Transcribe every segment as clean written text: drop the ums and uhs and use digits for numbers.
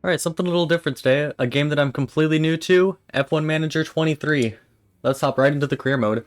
Alright, something a little different today. A game that I'm completely new to, F1 Manager 23. Let's hop right into the career mode.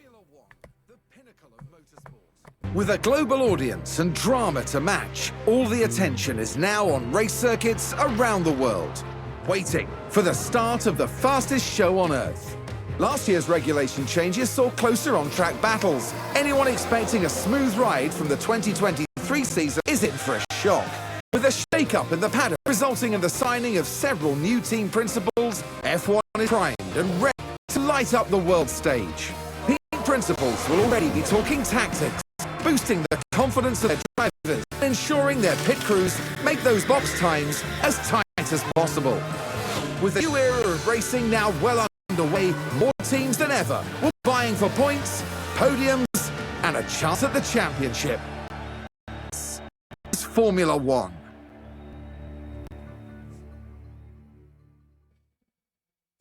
With a global audience and drama to match, all the attention is now on race circuits around the world, waiting for the start of the fastest show on Earth. Last year's regulation changes saw closer on-track battles. Anyone expecting a smooth ride from the 2023 season is in for a shock. With a shake-up in the paddock resulting in the signing of several new team principals, F1 is primed and ready to light up the world stage. Team principals will already be talking tactics, boosting the confidence of their drivers, and ensuring their pit crews make those box times as tight as possible. With the new era of racing now well underway, more teams than ever will be vying for points, podiums, and a chance at the championship. This is Formula One.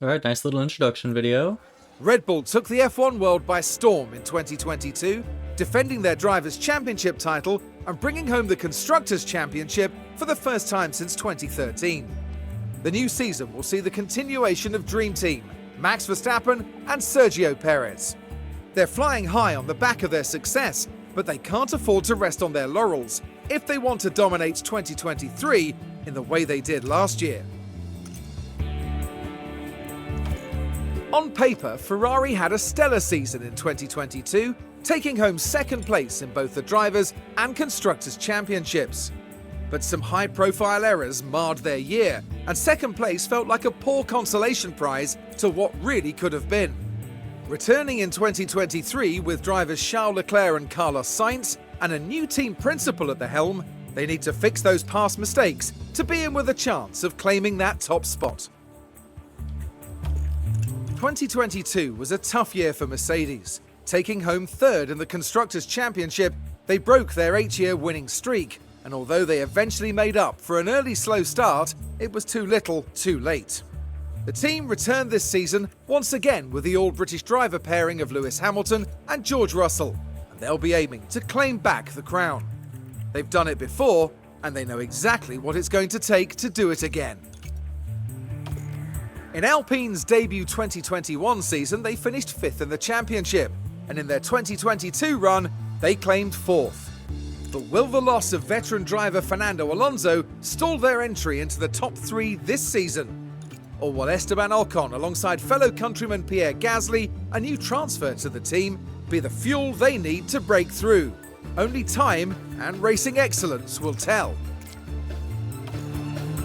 Alright, nice little introduction video. Red Bull took the F1 world by storm in 2022, defending their Drivers' Championship title and bringing home the Constructors' Championship for the first time since 2013. The new season will see the continuation of Dream Team, Max Verstappen and Sergio Perez. They're flying high on the back of their success, but they can't afford to rest on their laurels if they want to dominate 2023 in the way they did last year. On paper, Ferrari had a stellar season in 2022, taking home second place in both the Drivers' and Constructors' Championships. But some high-profile errors marred their year, and second place felt like a poor consolation prize to what really could have been. Returning in 2023 with drivers Charles Leclerc and Carlos Sainz, and a new team principal at the helm, they need to fix those past mistakes to be in with a chance of claiming that top spot. 2022 was a tough year for Mercedes. Taking home third in the Constructors' Championship, they broke their 8-year winning streak, and although they eventually made up for an early slow start, it was too little, too late. The team returned this season once again with the all-British driver pairing of Lewis Hamilton and George Russell, and they'll be aiming to claim back the crown. They've done it before, and they know exactly what it's going to take to do it again. In Alpine's debut 2021 season, they finished 5th in the championship, and in their 2022 run, they claimed 4th. But will the loss of veteran driver Fernando Alonso stall their entry into the top 3 this season? Or will Esteban Ocon, alongside fellow countryman Pierre Gasly, a new transfer to the team, be the fuel they need to break through? Only time and racing excellence will tell.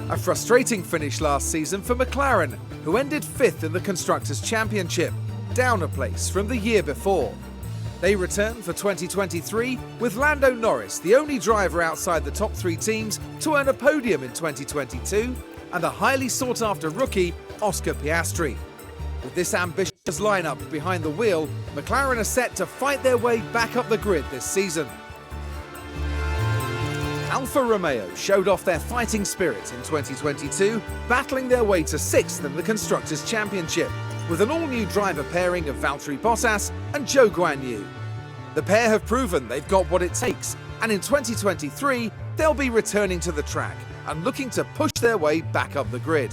A frustrating finish last season for McLaren, who ended 5th in the Constructors' Championship, down a place from the year before. They return for 2023 with Lando Norris, the only driver outside the top 3 teams to earn a podium in 2022, and the highly sought-after rookie, Oscar Piastri. With this ambitious lineup behind the wheel, McLaren are set to fight their way back up the grid this season. Alfa Romeo showed off their fighting spirit in 2022, battling their way to 6th in the Constructors' Championship, with an all-new driver pairing of Valtteri Bottas and Zhou Guanyu. The pair have proven they've got what it takes, and in 2023, they'll be returning to the track and looking to push their way back up the grid.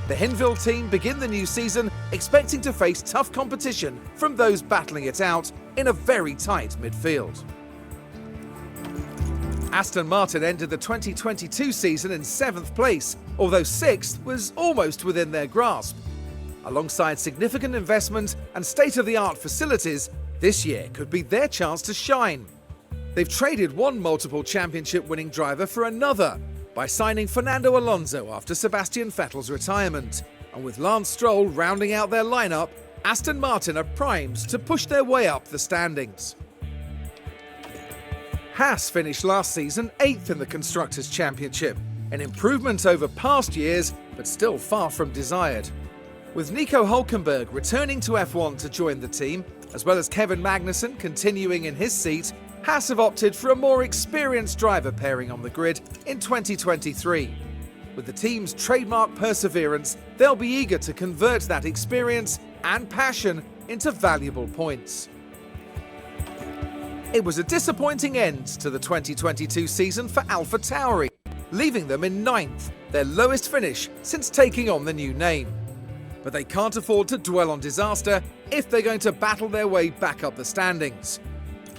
The Hinwil team begin the new season expecting to face tough competition from those battling it out in a very tight midfield. Aston Martin ended the 2022 season in 7th place, although 6th was almost within their grasp. Alongside significant investment and state-of-the-art facilities, this year could be their chance to shine. They've traded one multiple championship-winning driver for another by signing Fernando Alonso after Sebastian Vettel's retirement, and with Lance Stroll rounding out their lineup, Aston Martin are primed to push their way up the standings. Haas finished last season 8th in the Constructors' Championship, an improvement over past years, but still far from desired. With Nico Hülkenberg returning to F1 to join the team, as well as Kevin Magnussen continuing in his seat, Haas have opted for a more experienced driver pairing on the grid in 2023. With the team's trademark perseverance, they'll be eager to convert that experience and passion into valuable points. It was a disappointing end to the 2022 season for AlphaTauri, leaving them in 9th, their lowest finish since taking on the new name. But they can't afford to dwell on disaster if they're going to battle their way back up the standings.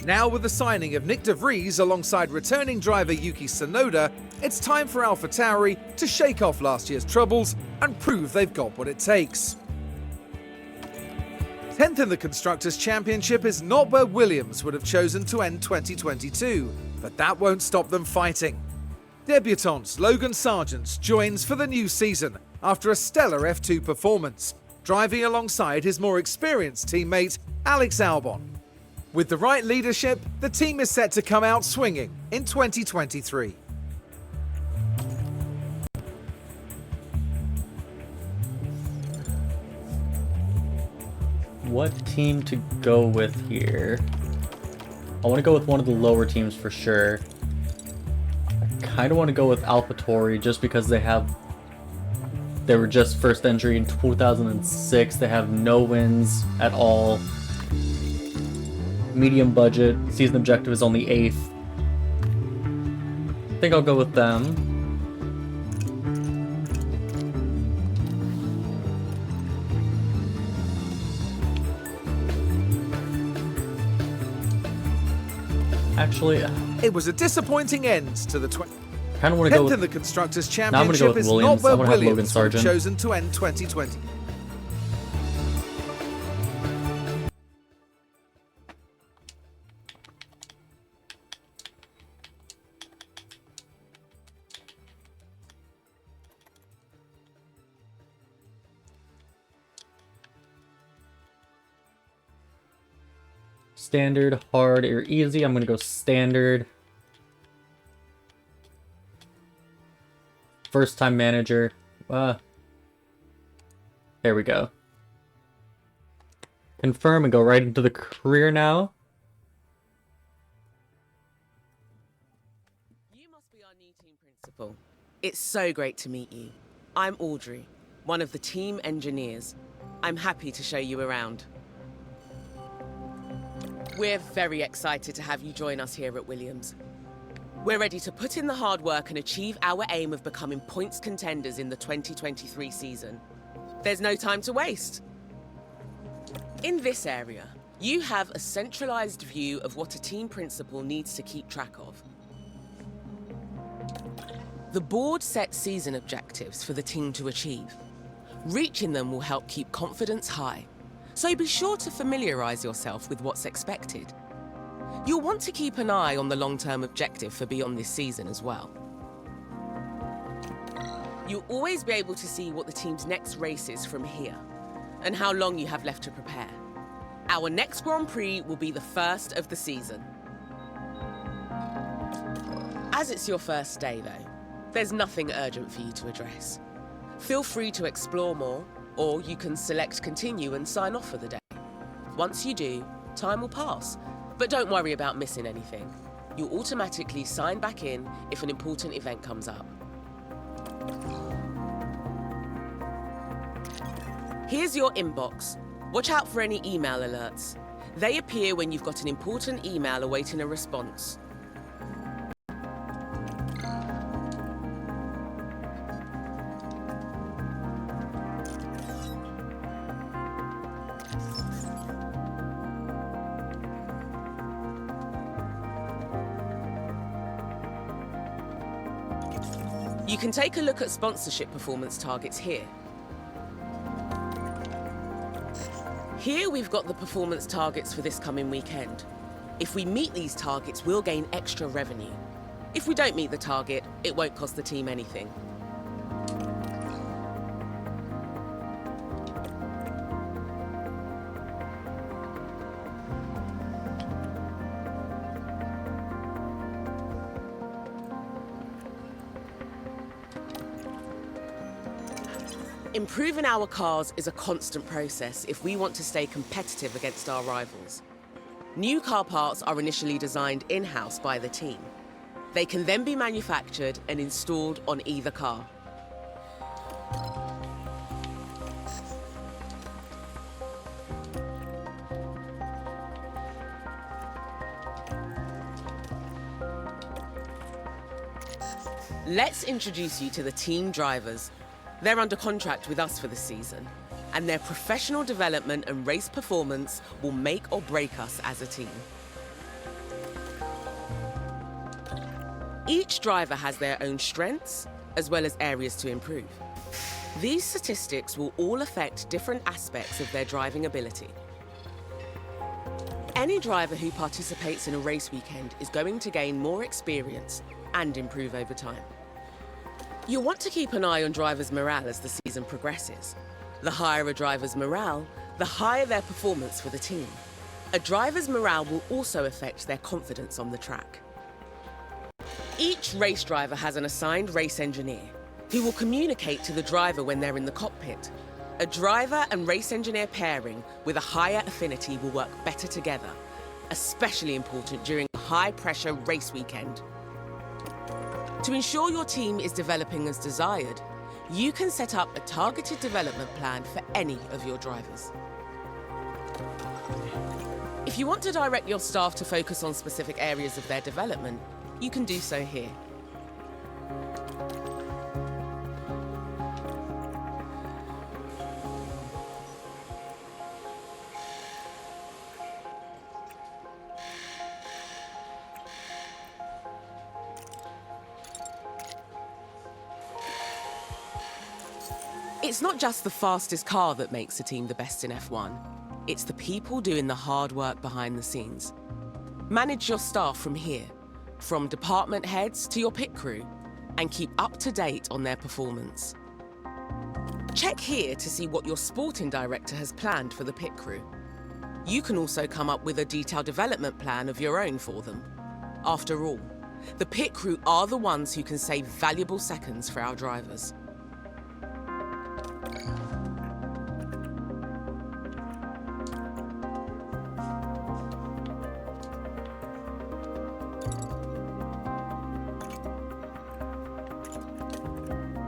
Now with the signing of Nick de Vries alongside returning driver Yuki Tsunoda, it's time for AlphaTauri to shake off last year's troubles and prove they've got what it takes. 10th in the Constructors' Championship is not where Williams would have chosen to end 2022, but that won't stop them fighting. Debutant Logan Sargent joins for the new season after a stellar F2 performance, driving alongside his more experienced teammate Alex Albon. With the right leadership, the team is set to come out swinging in 2023. What team to go with here? I want to go with one of the lower teams for sure. I kind of want to go with AlphaTauri just because they were just first entry in 2006. They have no wins at all. Medium budget. Season objective is only 8th. I think I'll go with them. Actually, it was a disappointing end to the kind of want to go with in the Constructors' Now I'm going to go Championship with is Williams. not where I'm going to have Logan Williams would have Sargent. chosen to end 2020. Standard, hard, or easy. I'm going to go standard. First time manager. There we go. Confirm and go right into the career now. You must be our new team principal. It's so great to meet you. I'm Audrey, one of the team engineers. I'm happy to show you around. We're very excited to have you join us here at Williams. We're ready to put in the hard work and achieve our aim of becoming points contenders in the 2023 season. There's no time to waste. In this area, you have a centralized view of what a team principal needs to keep track of. The board sets season objectives for the team to achieve. Reaching them will help keep confidence high. So be sure to familiarize yourself with what's expected. You'll want to keep an eye on the long-term objective for beyond this season as well. You'll always be able to see what the team's next race is from here, and how long you have left to prepare. Our next Grand Prix will be the first of the season. As it's your first day though, there's nothing urgent for you to address. Feel free to explore more, or you can select continue and sign off for the day. Once you do, time will pass, but don't worry about missing anything. You'll automatically sign back in if an important event comes up. Here's your inbox. Watch out for any email alerts. They appear when you've got an important email awaiting a response. You can take a look at sponsorship performance targets here. Here we've got the performance targets for this coming weekend. If we meet these targets, we'll gain extra revenue. If we don't meet the target, it won't cost the team anything. Improving our cars is a constant process if we want to stay competitive against our rivals. New car parts are initially designed in-house by the team. They can then be manufactured and installed on either car. Let's introduce you to the team drivers. They're under contract with us for the season, and their professional development and race performance will make or break us as a team. Each driver has their own strengths, as well as areas to improve. These statistics will all affect different aspects of their driving ability. Any driver who participates in a race weekend is going to gain more experience and improve over time. You'll want to keep an eye on drivers' morale as the season progresses. The higher a driver's morale, the higher their performance for the team. A driver's morale will also affect their confidence on the track. Each race driver has an assigned race engineer who will communicate to the driver when they're in the cockpit. A driver and race engineer pairing with a higher affinity will work better together, especially important during a high-pressure race weekend. To ensure your team is developing as desired, you can set up a targeted development plan for any of your drivers. If you want to direct your staff to focus on specific areas of their development, you can do so here. It's not just the fastest car that makes a team the best in F1. It's the people doing the hard work behind the scenes. Manage your staff from here, from department heads to your pit crew, and keep up to date on their performance. Check here to see what your sporting director has planned for the pit crew. You can also come up with a detailed development plan of your own for them. After all, the pit crew are the ones who can save valuable seconds for our drivers.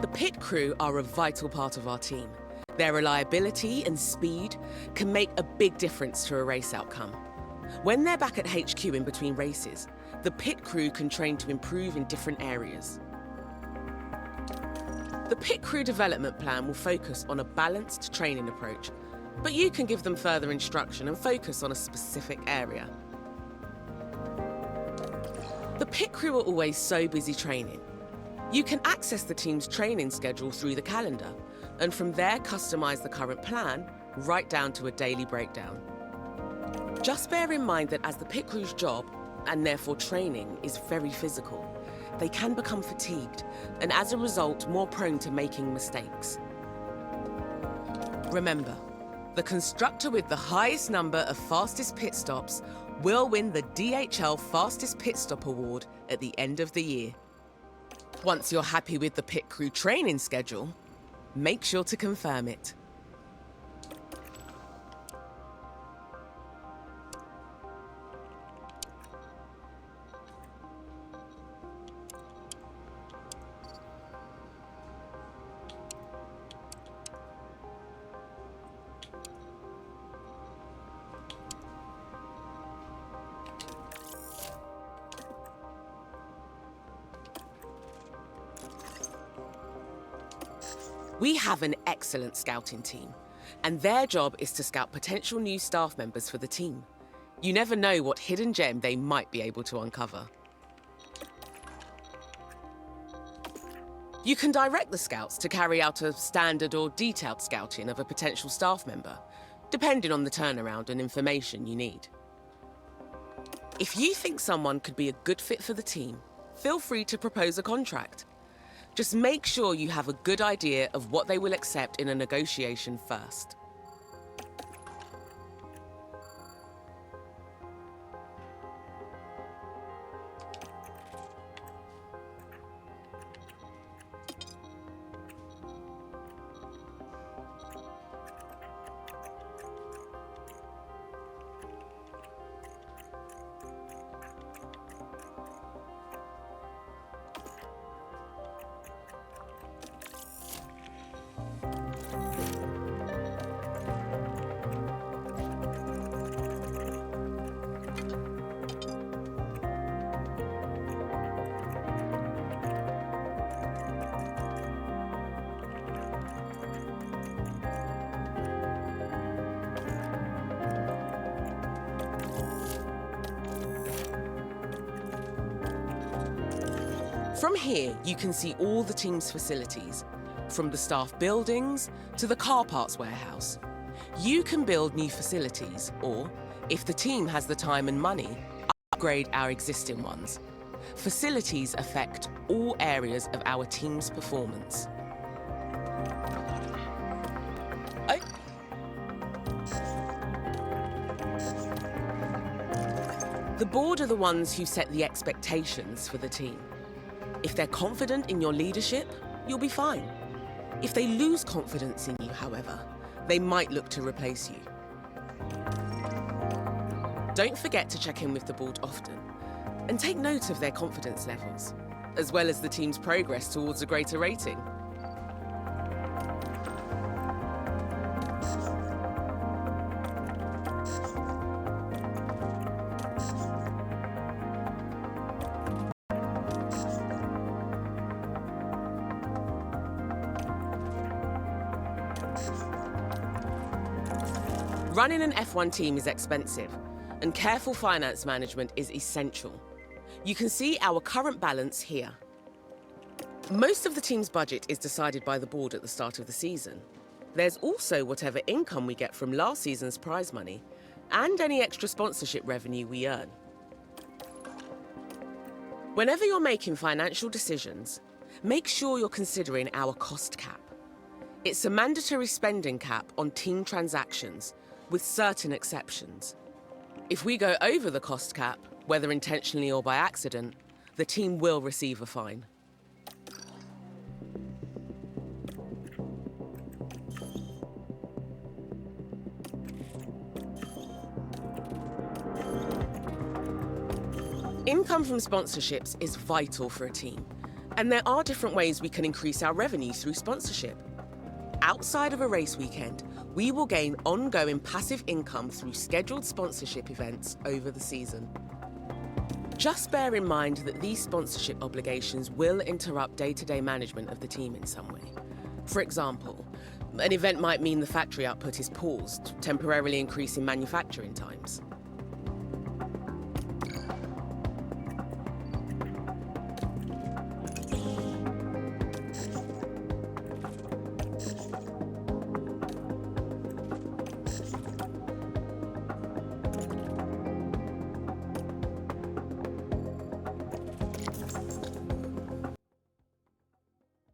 The pit crew are a vital part of our team. Their reliability and speed can make a big difference to a race outcome. When they're back at HQ in between races, the pit crew can train to improve in different areas. The pit crew development plan will focus on a balanced training approach, but you can give them further instruction and focus on a specific area. The pit crew are always so busy training. You can access the team's training schedule through the calendar, and from there customize the current plan right down to a daily breakdown. Just bear in mind that as the pit crew's job, and therefore training, is very physical, they can become fatigued, and as a result, more prone to making mistakes. Remember, the constructor with the highest number of fastest pit stops will win the DHL Fastest Pit Stop Award at the end of the year. Once you're happy with the pit crew training schedule, make sure to confirm it. We have an excellent scouting team, and their job is to scout potential new staff members for the team. You never know what hidden gem they might be able to uncover. You can direct the scouts to carry out a standard or detailed scouting of a potential staff member, depending on the turnaround and information you need. If you think someone could be a good fit for the team, feel free to propose a contract. Just make sure you have a good idea of what they will accept in a negotiation first. From here, you can see all the team's facilities, from the staff buildings to the car parts warehouse. You can build new facilities, or, if the team has the time and money, upgrade our existing ones. Facilities affect all areas of our team's performance. The board are the ones who set the expectations for the team. If they're confident in your leadership, you'll be fine. If they lose confidence in you, however, they might look to replace you. Don't forget to check in with the board often, and take note of their confidence levels, as well as the team's progress towards a greater rating. Running an F1 team is expensive, and careful finance management is essential. You can see our current balance here. Most of the team's budget is decided by the board at the start of the season. There's also whatever income we get from last season's prize money, and any extra sponsorship revenue we earn. Whenever you're making financial decisions, make sure you're considering our cost cap. It's a mandatory spending cap on team transactions, with certain exceptions. If we go over the cost cap, whether intentionally or by accident, the team will receive a fine. Income from sponsorships is vital for a team, and there are different ways we can increase our revenue through sponsorship. Outside of a race weekend, we will gain ongoing passive income through scheduled sponsorship events over the season. Just bear in mind that these sponsorship obligations will interrupt day-to-day management of the team in some way. For example, an event might mean the factory output is paused, temporarily increasing manufacturing times.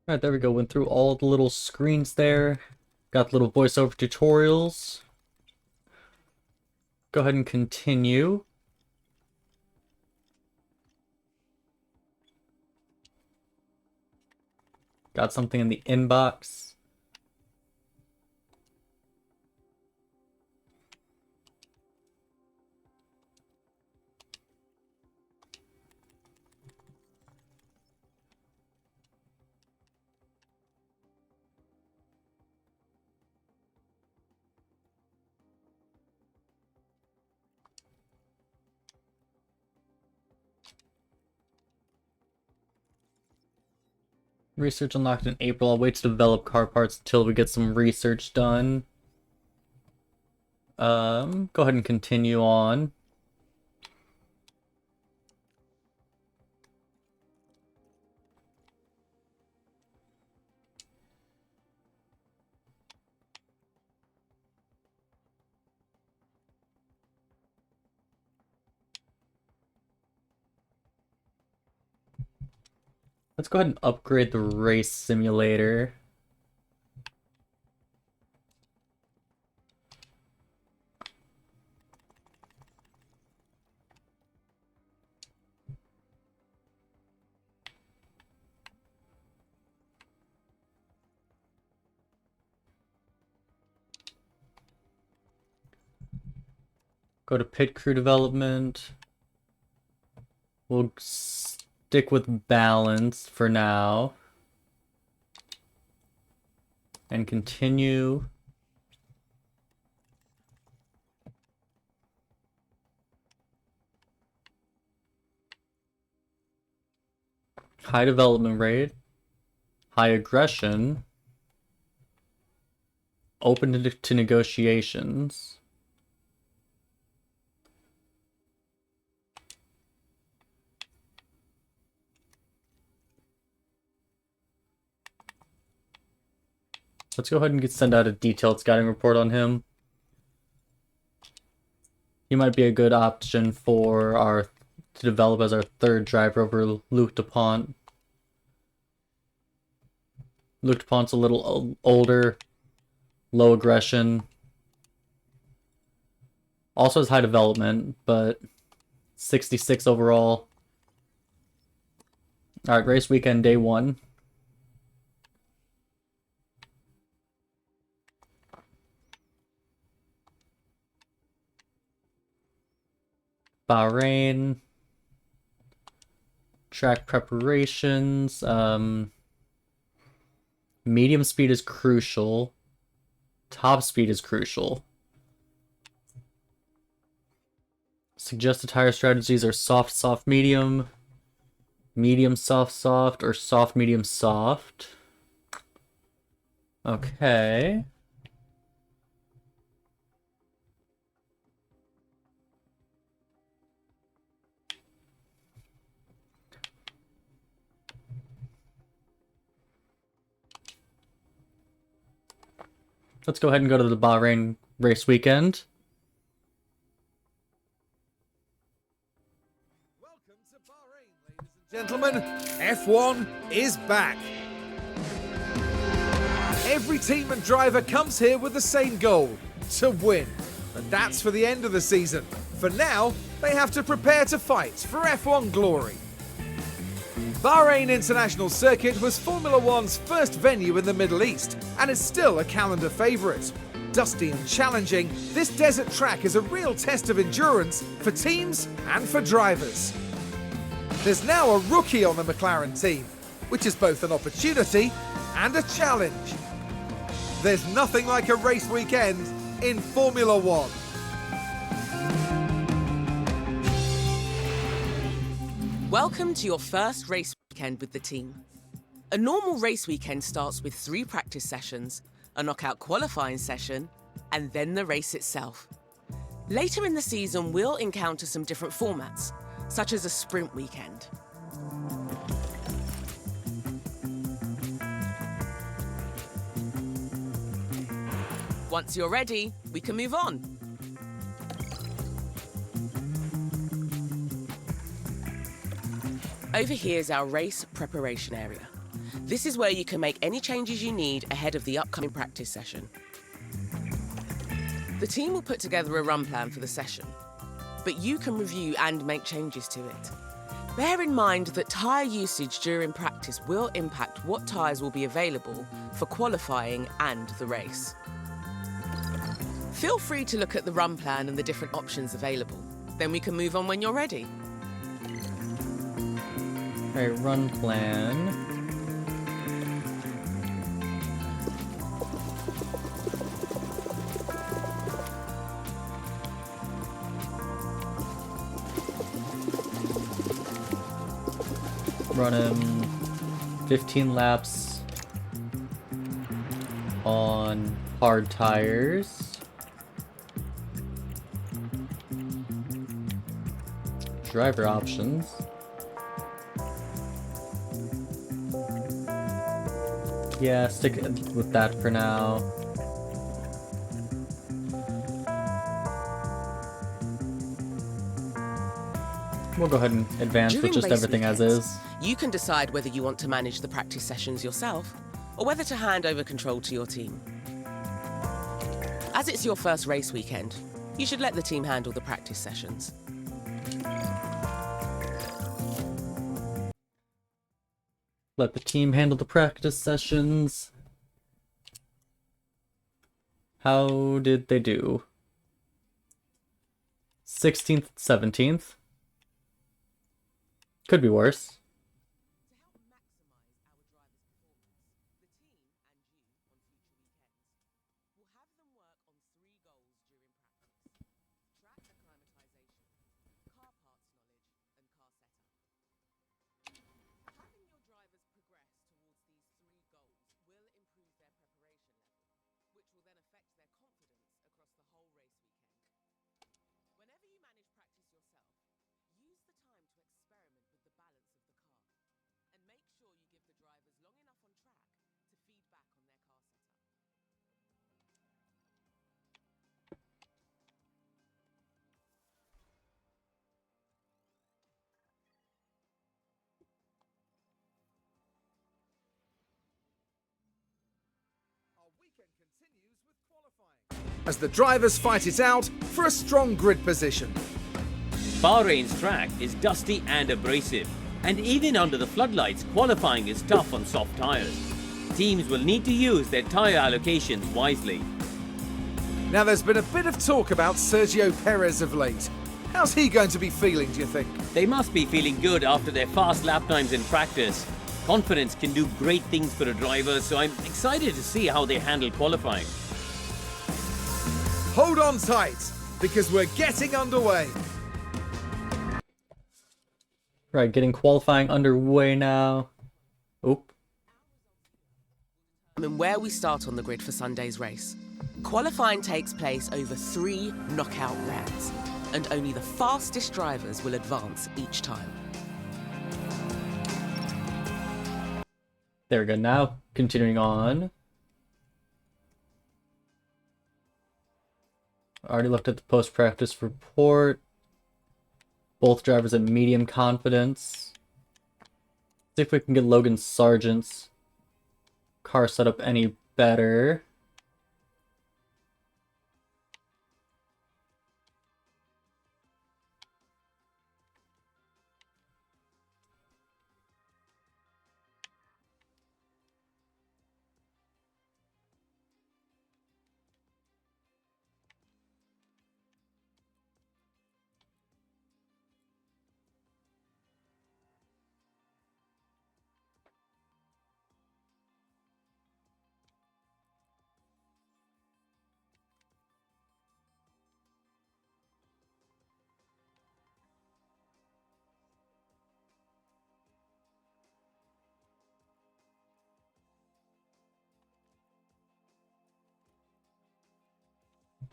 Alright, there we go. Went through all the little screens there. Got the little voiceover tutorials. Go ahead and continue. Got something in the inbox. Research unlocked in April. I'll wait to develop car parts until we get some research done. Go ahead and continue on. Let's go ahead and upgrade the race simulator. Go to pit crew development. We'll stick with balance for now. And continue. High development rate. High aggression. Open to negotiations. Let's go ahead and send out a detailed scouting report on him. He might be a good option to develop as our third driver over Luke DuPont. Luke DuPont's a little older, low aggression. Also has high development, but 66 overall. Alright, race weekend, day 1. Bahrain. Track preparations. Medium speed is crucial. Top speed is crucial. Suggested tire strategies are soft, soft, medium, medium, soft, soft, or soft, medium, soft. Okay. Let's go ahead and go to the Bahrain race weekend. Welcome to Bahrain, ladies and gentlemen. F1 is back. Every team and driver comes here with the same goal, to win. And that's for the end of the season. For now, they have to prepare to fight for F1 glory. Bahrain International Circuit was Formula One's first venue in the Middle East, and is still a calendar favourite. Dusty and challenging, this desert track is a real test of endurance for teams and for drivers. There's now a rookie on the McLaren team, which is both an opportunity and a challenge. There's nothing like a race weekend in Formula One. Welcome to your first race weekend with the team. A normal race weekend starts with 3 practice sessions, a knockout qualifying session, and then the race itself. Later in the season, we'll encounter some different formats, such as a sprint weekend. Once you're ready, we can move on. Over here is our race preparation area. This is where you can make any changes you need ahead of the upcoming practice session. The team will put together a run plan for the session, but you can review and make changes to it. Bear in mind that tyre usage during practice will impact what tyres will be available for qualifying and the race. Feel free to look at the run plan and the different options available. Then we can move on when you're ready. Alright, run plan. Run him 15 laps on hard tires. Driver options. Yeah, stick with that for now. We'll go ahead and advance with just everything as is. You can decide whether you want to manage the practice sessions yourself, or whether to hand over control to your team. As it's your first race weekend, you should let the team handle the practice sessions. Let the team handle the practice sessions. How did they do? 16th, 17th. Could be worse. As the drivers fight it out for a strong grid position. Bahrain's track is dusty and abrasive, and even under the floodlights, qualifying is tough on soft tyres. Teams will need to use their tyre allocations wisely. Now there's been a bit of talk about Sergio Perez of late. How's he going to be feeling, do you think? They must be feeling good after their fast lap times in practice. Confidence can do great things for a driver, so I'm excited to see how they handle qualifying. Hold on tight, because we're getting underway. Right, getting qualifying underway now. Oop. And where we start on the grid for Sunday's race. Qualifying takes place over 3 knockout rounds, and only the fastest drivers will advance each time. There we go. Now, continuing on. I already looked at the post-practice report. Both drivers at medium confidence. See if we can get Logan Sargent's car set up any better.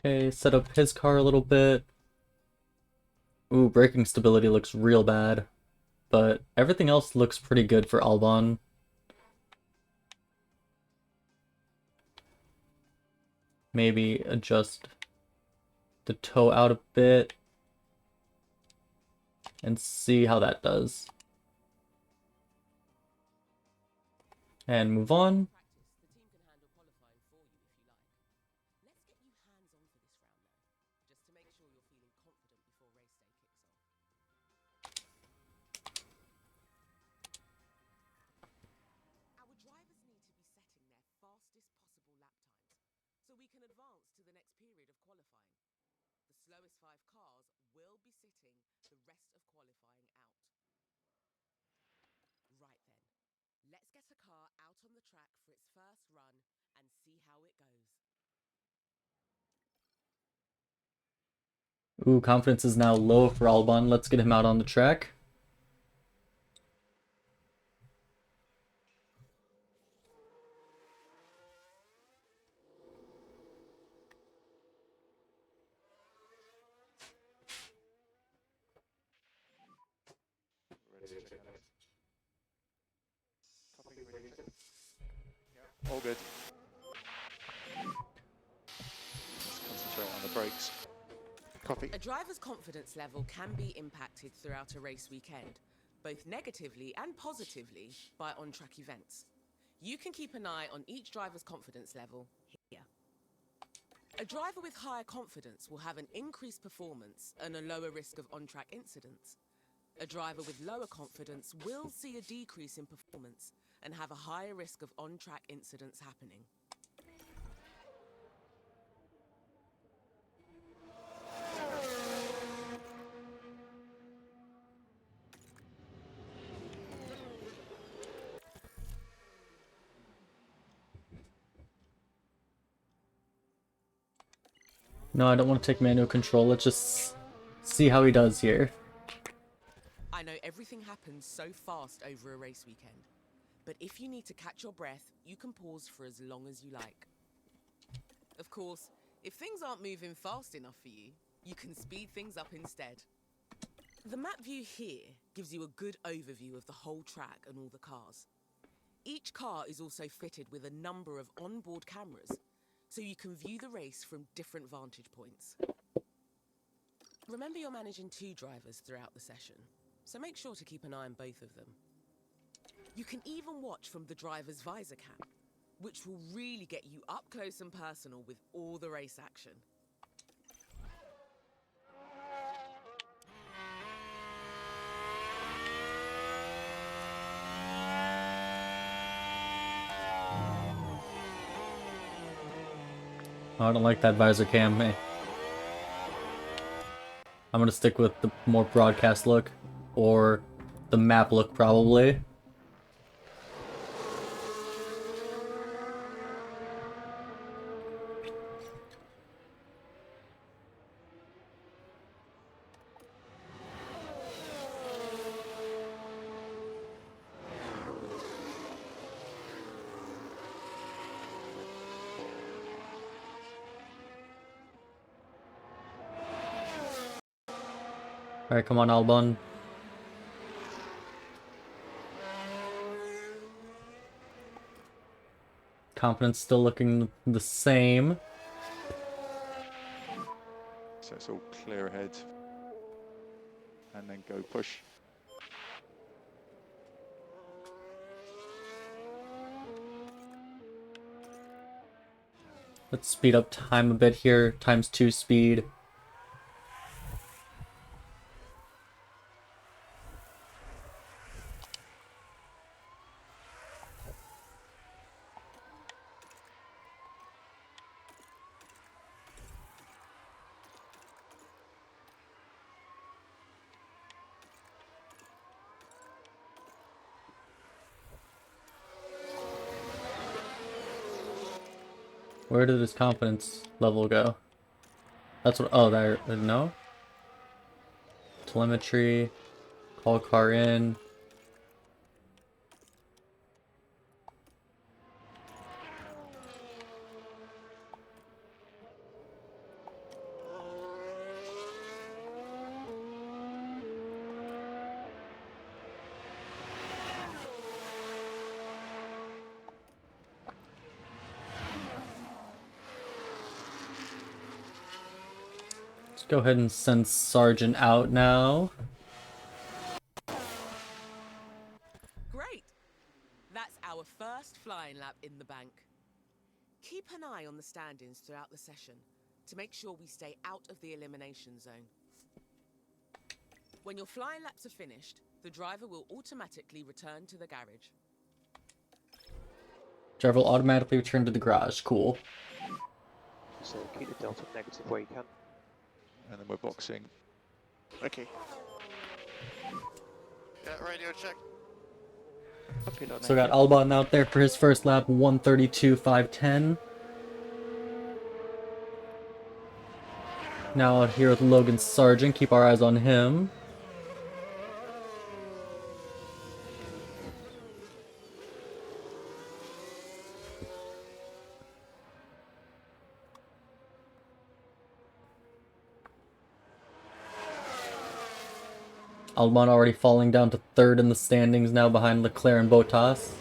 Okay, set up his car a little bit. Ooh, braking stability looks real bad. But everything else looks pretty good for Albon. Maybe adjust the toe out a bit. And see how that does. And move on. Slowest 5 cars will be sitting the rest of qualifying out. Right then, let's get a car out on the track for its first run and see how it goes. Ooh, confidence is now low for Albon. Let's get him out on the track. All good. Let's concentrate on the brakes. Copy. A driver's confidence level can be impacted throughout a race weekend, both negatively and positively by on-track events. You can keep an eye on each driver's confidence level here. A driver with higher confidence will have an increased performance and a lower risk of on-track incidents. A driver with lower confidence will see a decrease in performance and have a higher risk of on-track incidents happening. No, I don't want to take manual control. Let's just see how he does here. I know everything happens so fast over a race weekend, but if you need to catch your breath, you can pause for as long as you like. Of course, if things aren't moving fast enough for you, you can speed things up instead. The map view here gives you a good overview of the whole track and all the cars. Each car is also fitted with a number of onboard cameras, so you can view the race from different vantage points. Remember, you're managing 2 drivers throughout the session, so make sure to keep an eye on both of them. You can even watch from the driver's visor cam. which will really get you up close and personal with all the race action. Oh, I don't like that visor cam. Hey. I'm gonna stick with the more broadcast look, or the map look probably. Alright, come on, Albon. Confidence still looking the same. So it's all clear ahead. And then go push. Let's speed up time a bit here. Times 2 speed. Where did his confidence level go? That's what. Oh, there. No? Telemetry. Call car in. Let's go ahead and send Sergeant out now. Great! That's our first flying lap in the bank. Keep an eye on the stand-ins throughout the session to make sure we stay out of the elimination zone. When your flying laps are finished, the driver will automatically return to the garage. Driver will automatically return to the garage. Cool. So keep the delta negative where you can. And then we're boxing. Okay. Yeah, radio check. Copy that. So got Albon out there for his first lap, 132.510. Now out here with Logan Sargent, keep our eyes on him. Albon already falling down to third in the standings now behind Leclerc and Bottas.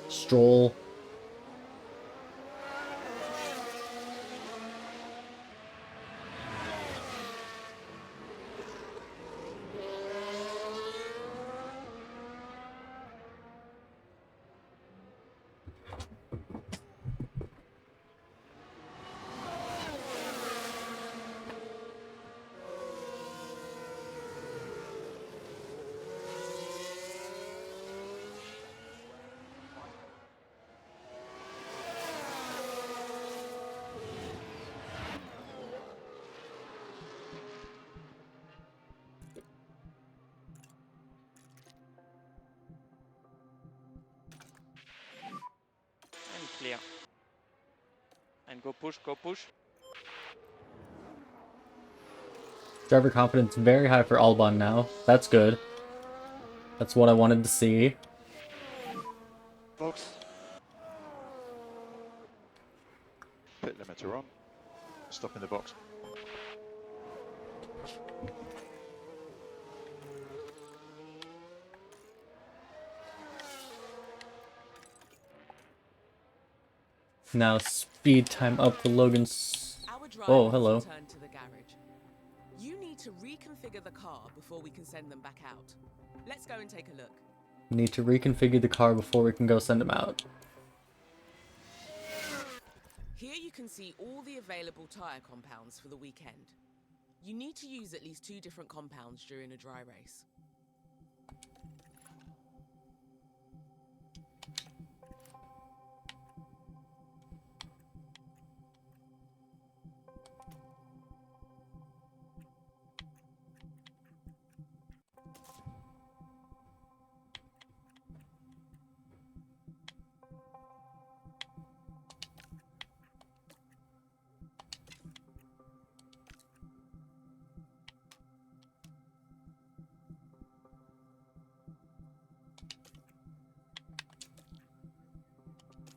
Stroll. And clear. And go push, go push. Driver confidence very high for Albon now. That's good. That's what I wanted to see. Box. Pit limiter on. Stop in the box. Now speed time up for Logan's. Our driver Oh, has hello. returned to the garage. You need to reconfigure the car before we can send them back out. Let's go and take a look. Need to reconfigure the car before we can go send him out. Here you can see all the available tyre compounds for the weekend. You need to use at least 2 different compounds during a dry race.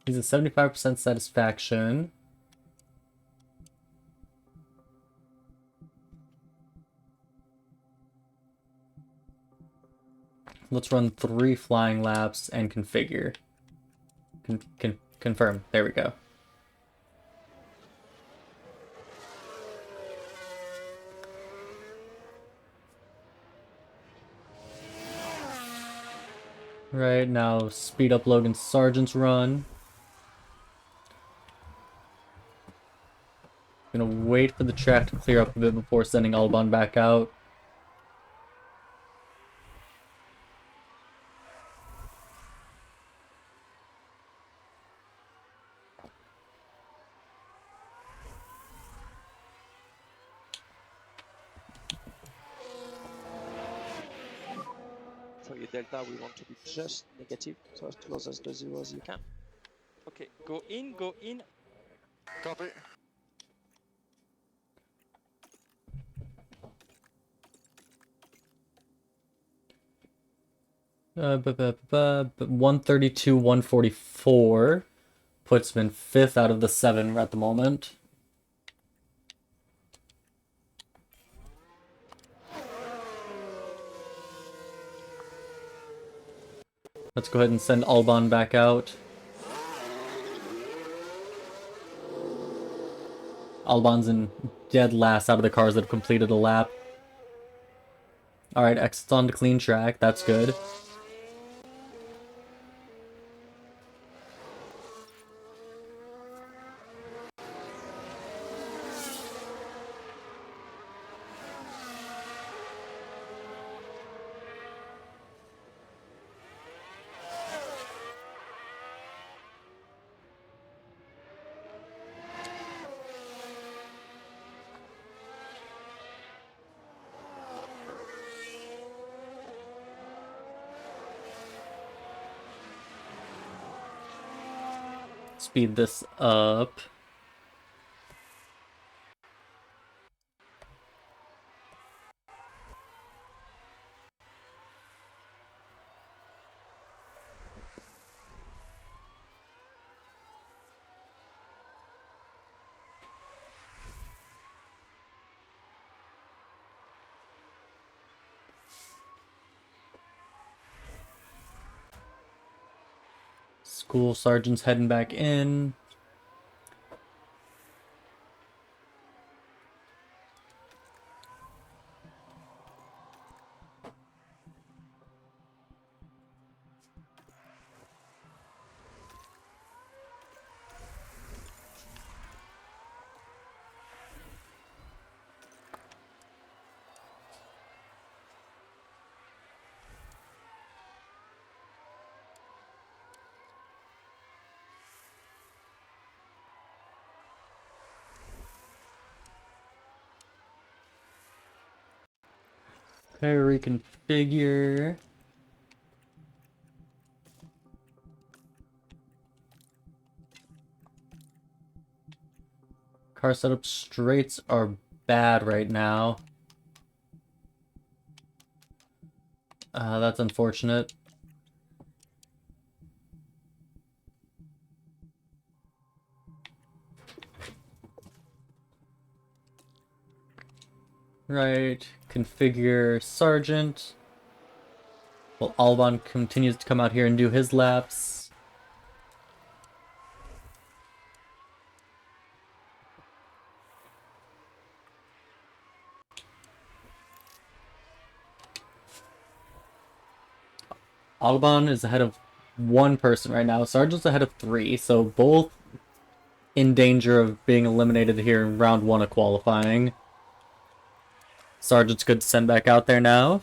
He's at 75% satisfaction. Let's run 3 flying laps and configure. Confirm. There we go. Right, now speed up Logan Sargent's run. Gonna wait for the track to clear up a bit before sending Albon back out. For your delta, we want to be just negative, so as close as the 0 as you can. Okay, go in, go in. Copy. But 132, 144 puts him in 5th out of the 7 at the moment. Let's go ahead and send Albon back out. Albon's in dead last out of the cars that have completed a lap. Alright, exits on to clean track. That's good. Speed this up. School sergeant's heading back in. Okay, reconfigure. Car setup straights are bad right now. That's unfortunate. Right, configure Sergeant. Well, Albon continues to come out here and do his laps. Audubon is ahead of one person right now. Sergeant's ahead of 3, so both in danger of being eliminated here in round 1 of qualifying. Sergeant's good to send back out there now.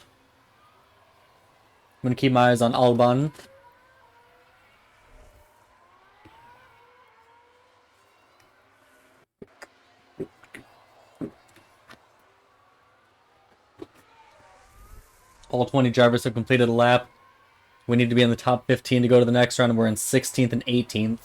I'm going to keep my eyes on Audubon. All 20 drivers have completed a lap. We need to be in the top 15 to go to the next round, and we're in 16th and 18th.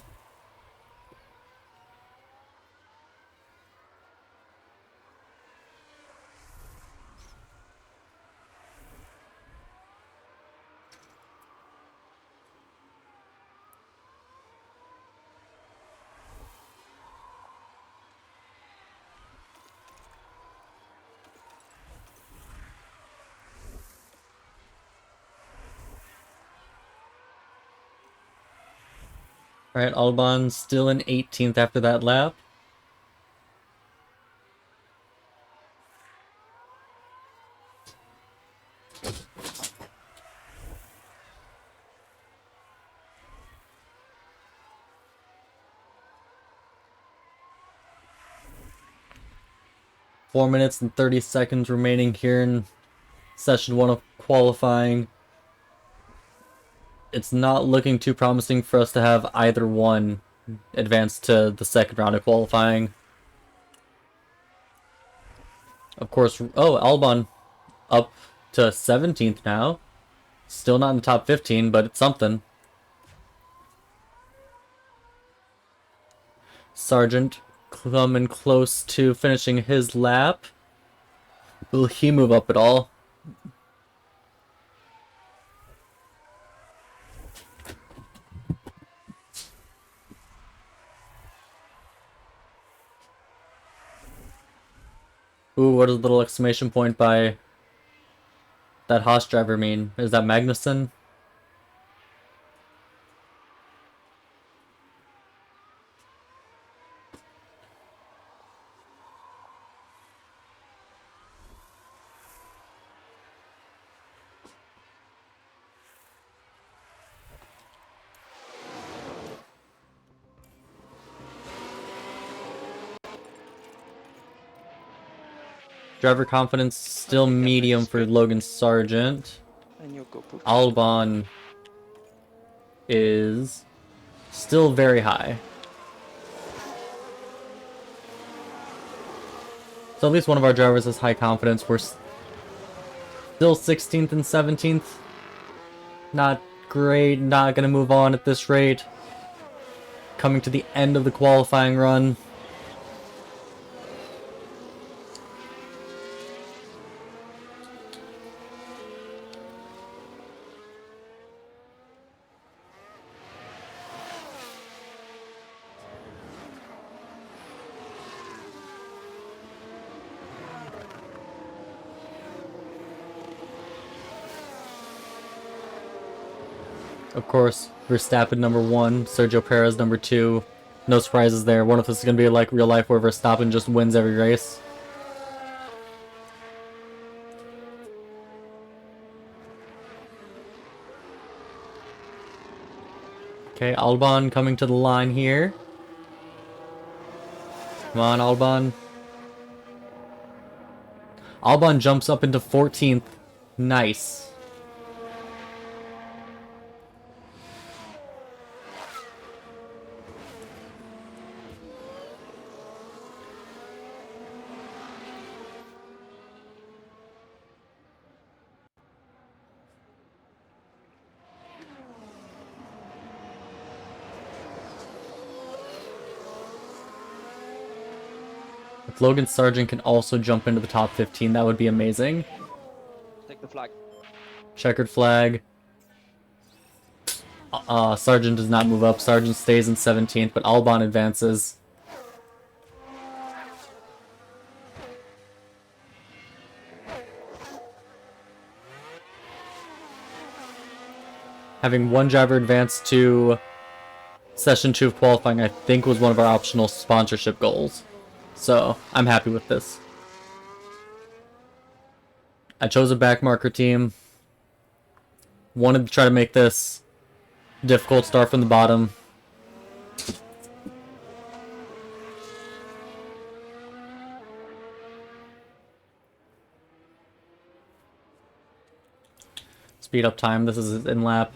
Alright, Albon still in 18th after that lap. Four minutes and 30 seconds remaining here in session 1 of qualifying. It's not looking too promising for us to have either one advance to the second round of qualifying. Of course, oh, Albon up to 17th now. Still not in the top 15, but it's something. Sargent coming close to finishing his lap. Will he move up at all? Ooh, what does the little exclamation point by that Haas driver mean? Is that Magnussen? Driver confidence still medium for Logan Sargent. And you go put. Albon is still very high. So at least one of our drivers has high confidence. We're still 16th and 17th. Not great, not gonna move on at this rate. Coming to the end of the qualifying run. Of course, Verstappen number 1, Sergio Perez number 2. No surprises there. One of us is going to be like real life where Verstappen just wins every race. Okay, Albon coming to the line here. Come on, Albon. Albon jumps up into 14th. Nice. If Logan Sargent can also jump into the top 15, that would be amazing. Take the flag. Checkered flag. Sargent does not move up. Sargent stays in 17th, but Albon advances. Having one driver advance to Session 2 of qualifying, I think, was one of our optional sponsorship goals. So, I'm happy with this. I chose a backmarker team. Wanted to try to make this difficult, start from the bottom. Speed up time. This is in lap.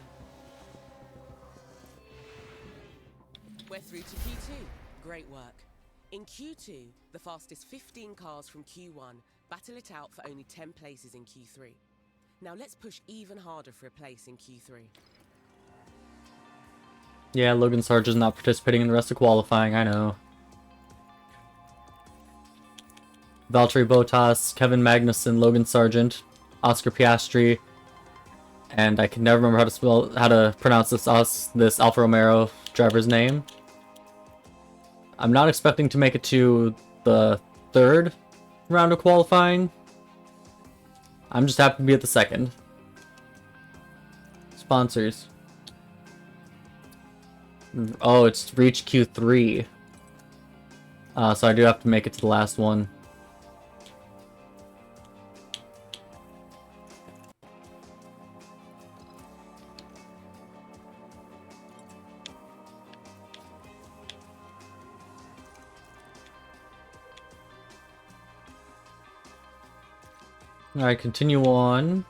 We're through to Q2. Great work. In Q2, the fastest 15 cars from Q1 battle it out for only 10 places in Q3. Now let's push even harder for a place in Q3. Yeah, Logan Sargent's not participating in the rest of qualifying, I know. Valtteri Bottas, Kevin Magnussen, Logan Sargent, Oscar Piastri, and I can never remember how to pronounce this Alfa Romero driver's name. I'm not expecting to make it to the third round of qualifying. I'm just happy to be at the second. Sponsors. Oh, it's reached Q3. So I do have to make it to the last one. Alright, continue on.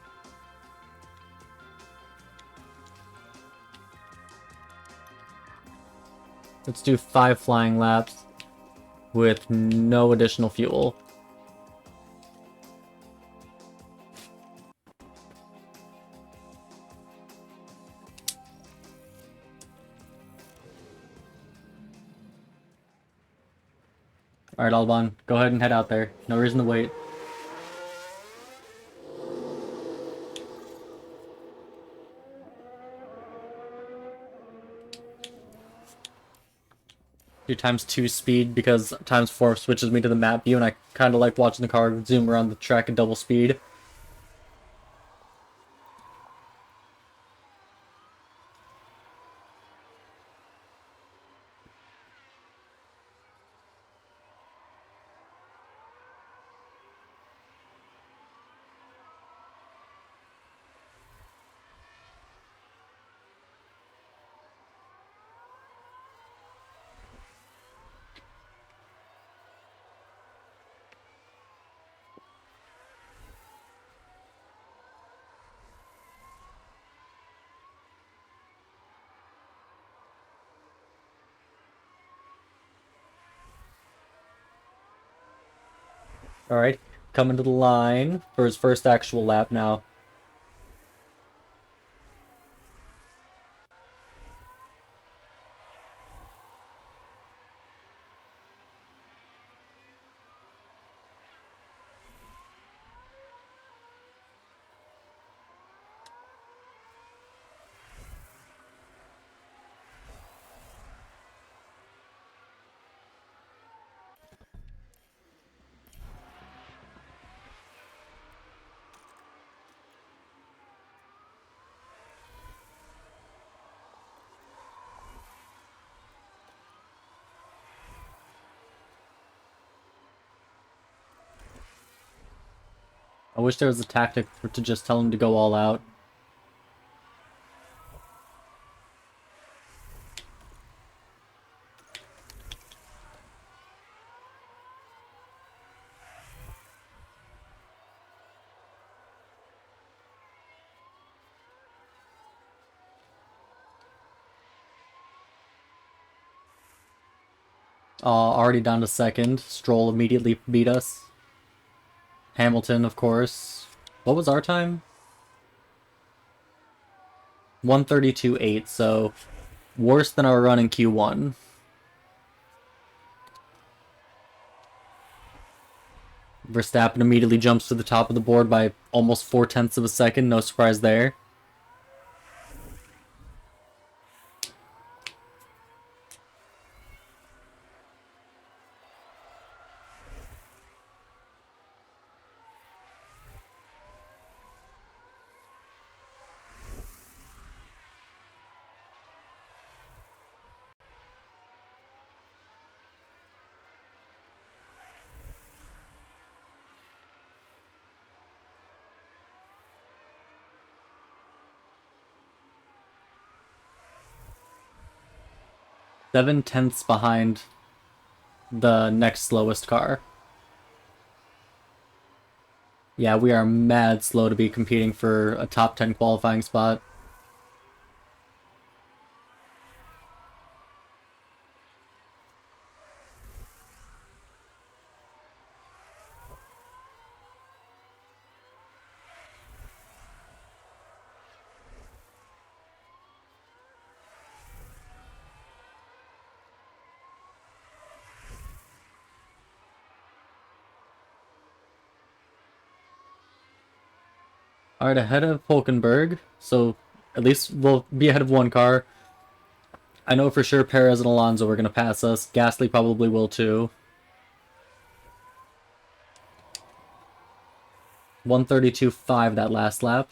Let's do 5 flying laps with no additional fuel. Alright, Alban, go ahead and head out there. No reason to wait. Do ×2 speed because ×4 switches me to the map view, and I kind of like watching the car zoom around the track at double speed. Alright, coming to the line for his first actual lap now. I wish there was a tactic to just tell him to go all out. Already down to second. Stroll immediately beat us. Hamilton, of course. What was our time? 1:32.8, so worse than our run in Q1. Verstappen immediately jumps to the top of the board by almost 0.4 of a second, no surprise there. 7/10 behind the next slowest car. Yeah, we are mad slow to be competing for a top 10 qualifying spot. Alright, ahead of Hulkenberg, so at least we'll be ahead of one car. I know for sure Perez and Alonso are going to pass us. Gasly probably will too. 132.5 that last lap.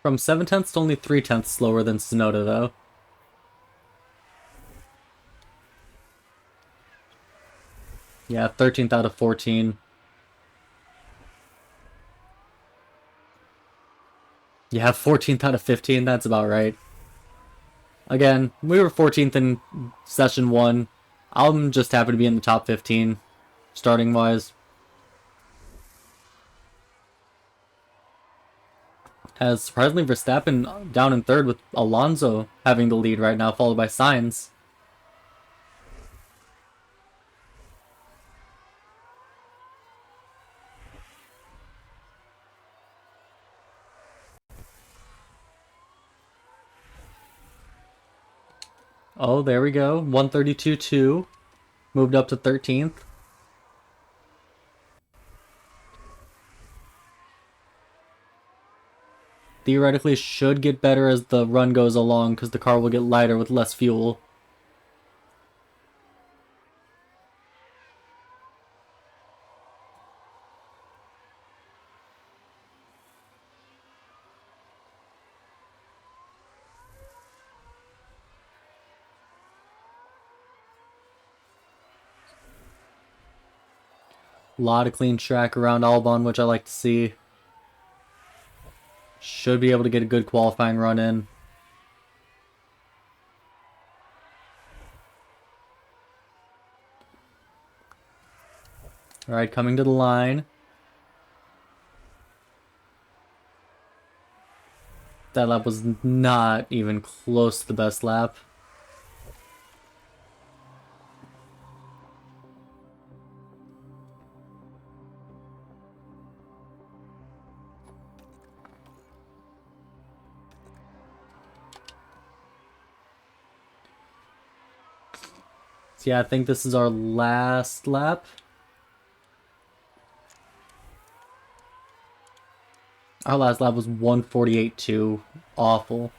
From 7/10 to only 3/10 slower than Tsunoda, though. Yeah, 13th out of 14. Yeah, 14th out of 15, that's about right. Again, we were 14th in session 1. I'm just happy to be in the top 15, starting-wise. Has surprisingly Verstappen down in 3rd with Alonso having the lead right now, followed by Sainz. Oh, there we go. 132.2. Moved up to 13th. Theoretically should get better as the run goes along because the car will get lighter with less fuel. A lot of clean track around Albon, which I like to see. Should be able to get a good qualifying run in. Alright, coming to the line. That lap was not even close to the best lap. So yeah, I think this is our last lap. Our last lap was 148.2. Awful.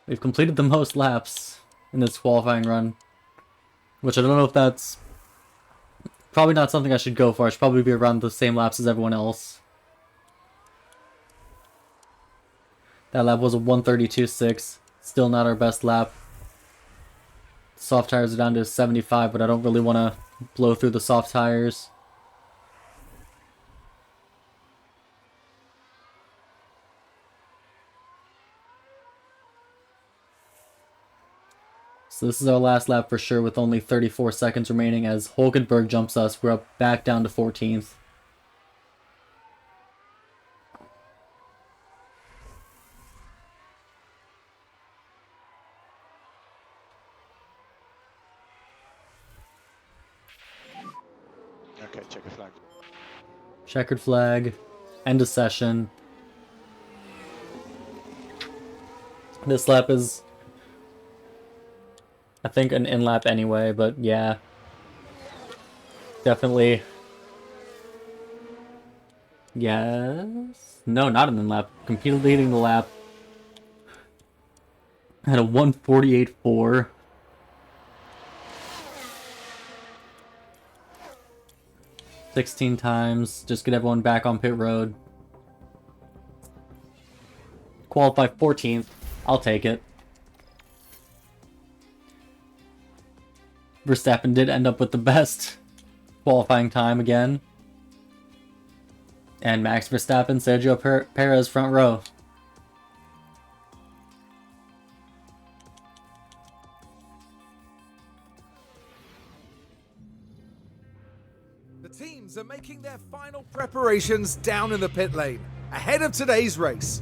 We've completed the most laps in this qualifying run. Which I don't know if that's probably not something I should go for. I should probably be around the same laps as everyone else. That lap was a 132.6. Still not our best lap. Soft tires are down to 75, but I don't really want to blow through the soft tires. So this is our last lap for sure with only 34 seconds remaining as Hulkenberg jumps us. We're up back down to 14th. Okay, checker flag. Checkered flag. End of session. This lap is, I think, an in-lap anyway, but yeah. Definitely. Yes? No, not an in-lap. Completing the lap. At a 148.4. 16 times. Just get everyone back on pit road. qualify 14th. I'll take it. Verstappen did end up with the best qualifying time again. And Max Verstappen, Sergio Perez front row. The teams are making their final preparations down in the pit lane, ahead of today's race.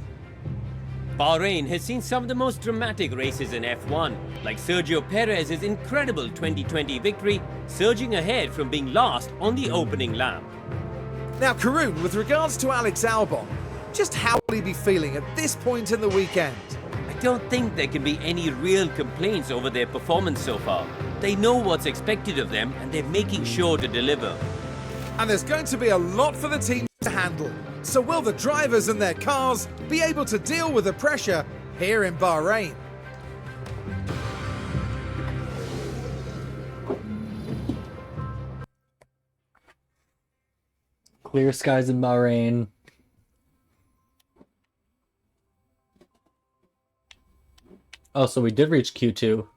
Bahrain has seen some of the most dramatic races in F1, like Sergio Perez's incredible 2020 victory, surging ahead from being last on the opening lap. Now, Karun, with regards to Alex Albon, just how will he be feeling at this point in the weekend? I don't think there can be any real complaints over their performance so far. They know what's expected of them and they're making sure to deliver. And there's going to be a lot for the team to handle. So will the drivers and their cars be able to deal with the pressure here in Bahrain? Clear skies in Bahrain. Oh, so we did reach Q2.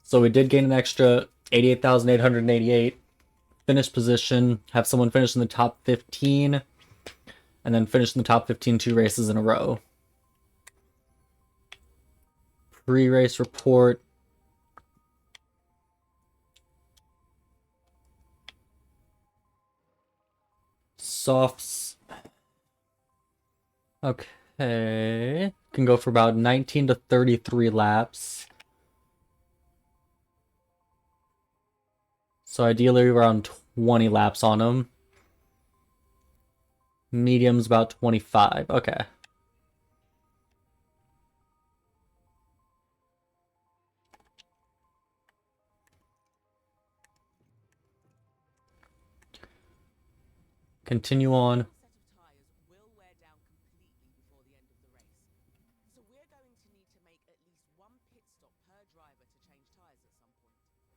So we did gain an extra 88,888. Finish position. Have someone finish in the top 15. And then finish in the top 15 2 races in a row. Pre-race report. Softs. Okay. Can go for about 19 to 33 laps. So ideally around 20 laps on them. Medium's about 25. Okay. Continue on. Will wear down completely before the end of the race. So we're going to need to make at least one pit stop per driver to change tyres at some point.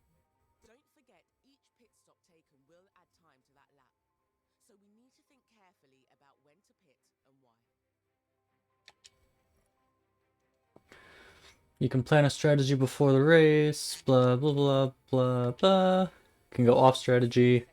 Don't forget, each pit stop taken will add time to that lap. So we need to think carefully about when to pit and why. You can plan a strategy before the race. Blah, blah, blah, blah, blah. Can go off strategy.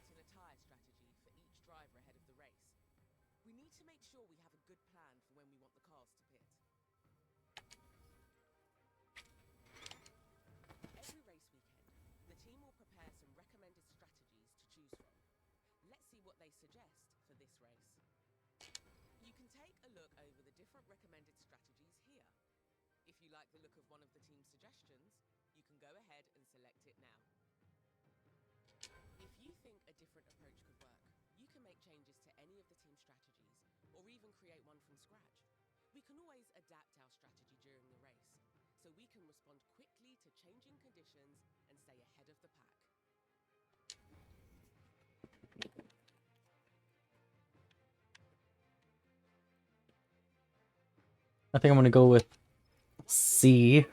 I think I'm going to go with C.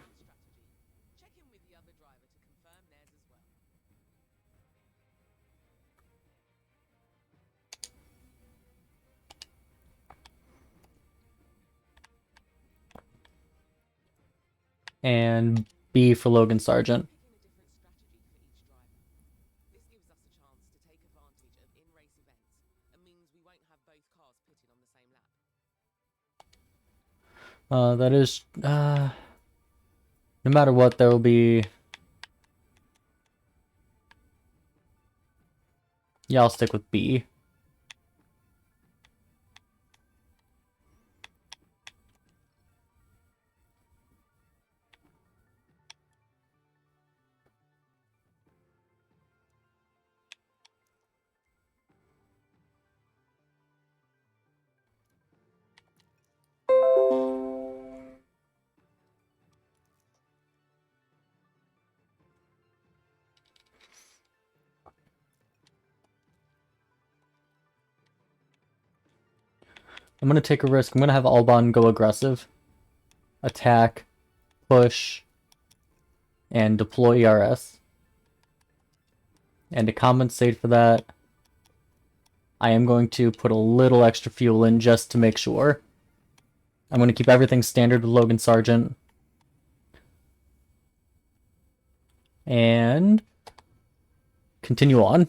And B for Logan Sargent. That is, no matter what, there will be... Yeah, I'll stick with B. I'm going to take a risk. I'm going to have Albon go aggressive. Attack, push, and deploy ERS. And to compensate for that, I am going to put a little extra fuel in just to make sure. I'm going to keep everything standard with Logan Sargent. And continue on.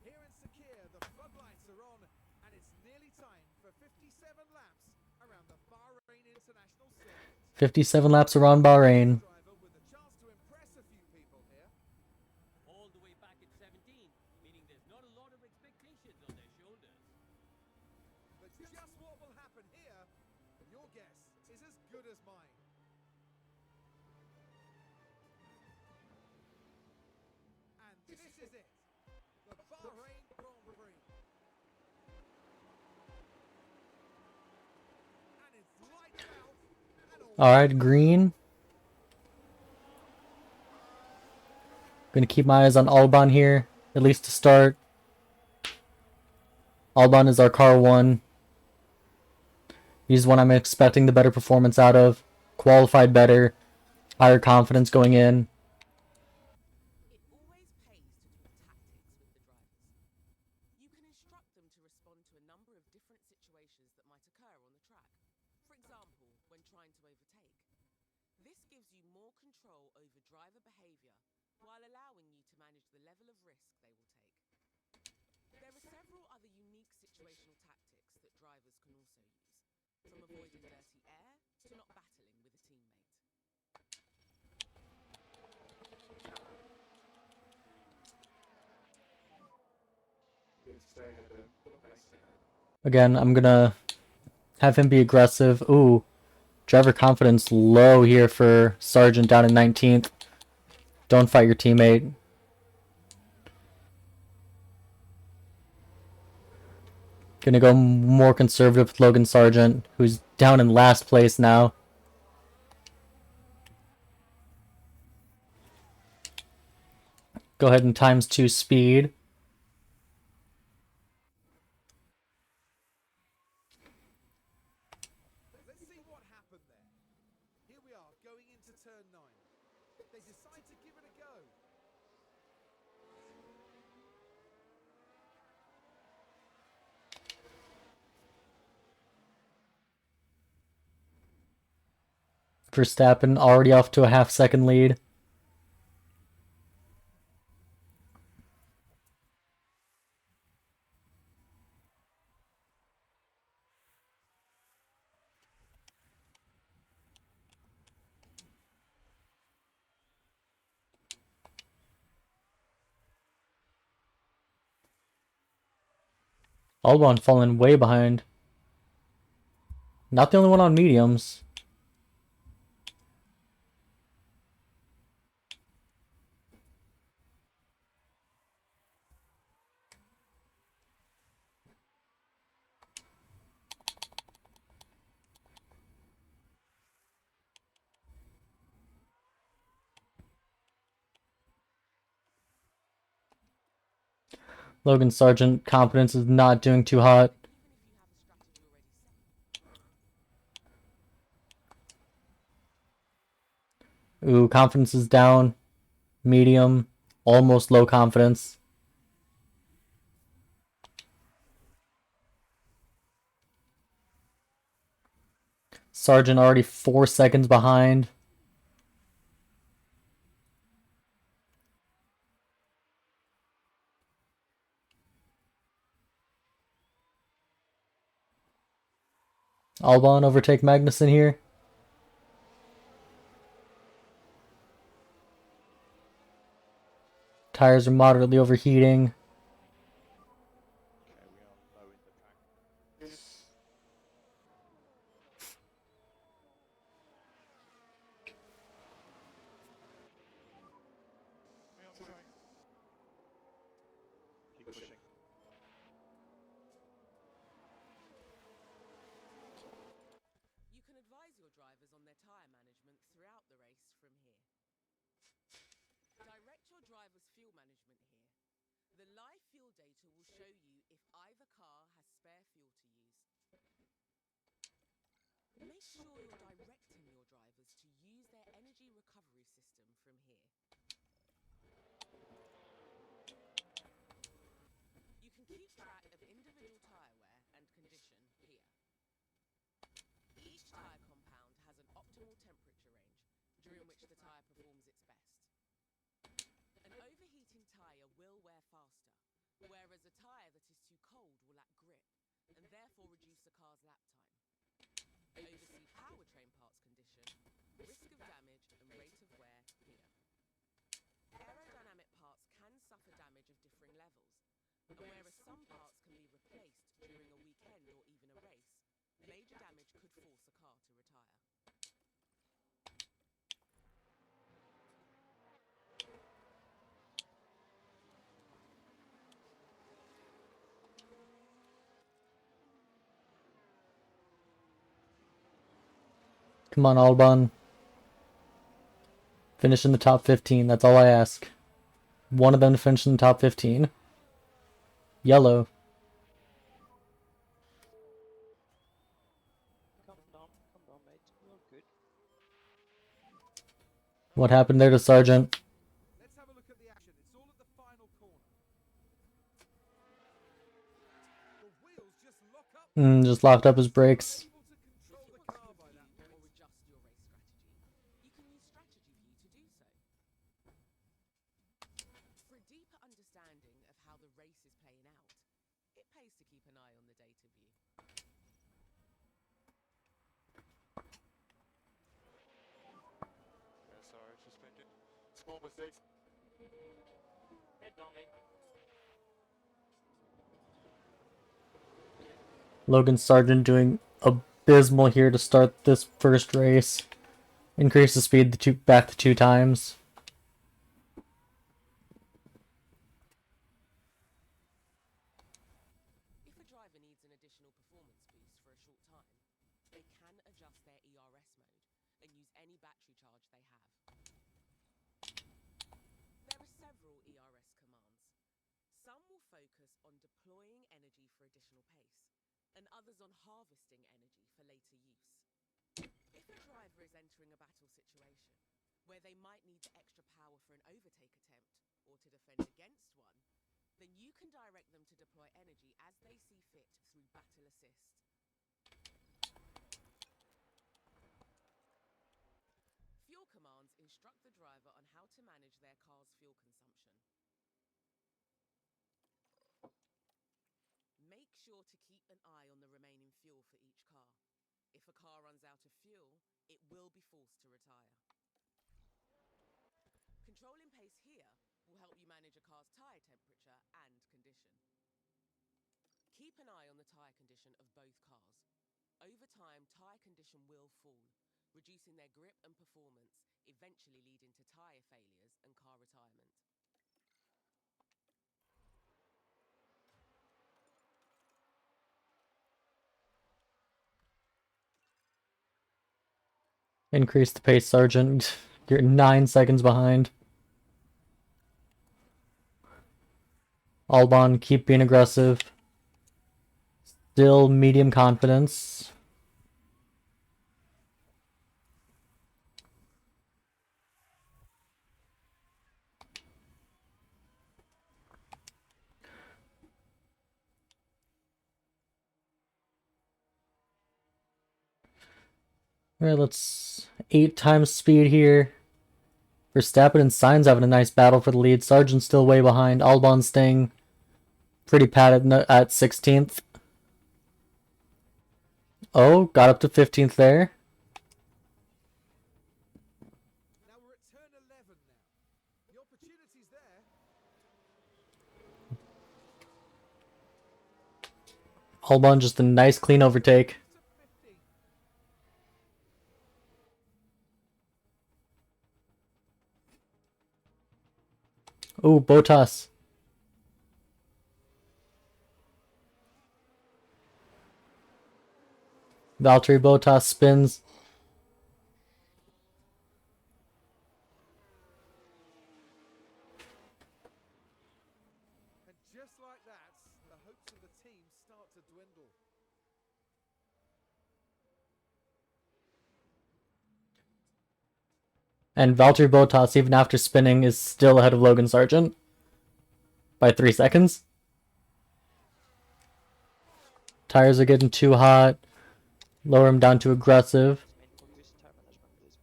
Here in Sakir, the floodlights are on, and it's nearly time for 57 laps around the Bahrain International Circuit. 57 laps around Bahrain. Driver with a chance to impress a few people here. All the way back at 17, meaning there's not a lot of expectations on their shoulders. But just what will happen here, your guess is as good as mine. And this is it, the Bahrain Grand Prix. And it's lights out and all. Alright, green. Gonna keep my eyes on Alban here, at least to start. Alban is our car 1. He's one I'm expecting the better performance out of. Qualified better. Higher confidence going in. It always pays to talk tactics with the drivers. You can instruct them to respond to a number of different situations that might occur on the track. For example, when trying to overtake. This gives you more control over driver behavior while allowing you to manage the level of risk they will take. There are several other unique situational tactics that drivers can also use, from avoiding dirty air to not battling with a teammate. Again, I'm gonna have him be aggressive. Ooh. Driver confidence low here for Sargent down in 19th. Don't fight your teammate. Gonna go more conservative with Logan Sargent, who's down in last place now. Go ahead and ×2 speed. Let's see what happened there. Here we are, going into turn 9. They decide to give it a go. Verstappen already off to a half-second lead. Albon falling way behind. Not the only one on mediums. Logan Sargent confidence is not doing too hot. Ooh, confidence is down. Medium. Almost low confidence. Sargent already 4 seconds behind. Albon overtake Magnussen here. Tires are moderately overheating. Okay, we are low in the track. We are going. Keep pushing. You can advise your drivers on their tyre management throughout the race from here. Direct your driver's fuel management here. The live fuel data will show you if either car has spare fuel to use. Make sure you're directing your drivers to use their energy recovery system from here. You can keep track of individual tyre wear and condition here. faster, whereas a tyre that is too cold will lack grip, and therefore reduce the car's lap time. Oversee powertrain parts condition, risk of damage and rate of wear here. Aerodynamic parts can suffer damage of differing levels, and whereas some parts can be replaced during a weekend or even a race, major damage could force a car to retire. Come on, Albon. Finish in the top 15. That's all I ask. One of them to finish in the top 15. Yellow. Calm down, mate. You're good. What happened there to Sargent? Let's have a look at the action. It's all at the final corner. The wheels just lock up. Just locked up his brakes. Able to control the car by that point. Or adjust your race strategy, you can use Strategy View to do so. For a deeper understanding of how the race is playing out, it pays to keep an eye on the data view. Yeah, sorry, suspended. Small mistakes. Logan Sargent doing abysmal here to start this first race. Increase the speed back to 2 times. If a driver needs an additional performance boost for a short time, they can adjust their ERS mode and use any battery charge they have. There are several ERS commands. Some will focus on deploying energy for additional pace, and others on harvesting energy for later use. If a driver is entering a battle situation, where they might need the extra power for an overtake attempt, or to defend against one, then you can direct them to deploy energy as they see fit through Battle Assist. Fuel commands instruct the driver on how to manage their car's fuel consumption. Make sure to keep an eye on the remaining fuel for each car. If a car runs out of fuel, it will be forced to retire. Controlling pace here will help you manage a car's tyre temperature and condition. Keep an eye on the tyre condition of both cars. Over time, tyre condition will fall, reducing their grip and performance, eventually leading to tyre failures and car retirement. Increase the pace, Sargent. You're 9 seconds behind. Albon, keep being aggressive. Still medium confidence. Alright, let's 8 times speed here. Verstappen and Sainz having a nice battle for the lead. Sargent's still way behind. Albon staying pretty padded at 16th. Oh, got up to 15th there. Now we're at turn 11 now. The opportunity's there. Albon just a nice clean overtake. Ooh, Bottas. Valtteri Bottas spins. And just like that, the hopes of the team start to dwindle. And Valtteri Bottas, even after spinning, is still ahead of Logan Sargent by 3 seconds. Tires are getting too hot. Lower him down to aggressive. Main focus, tire management, please.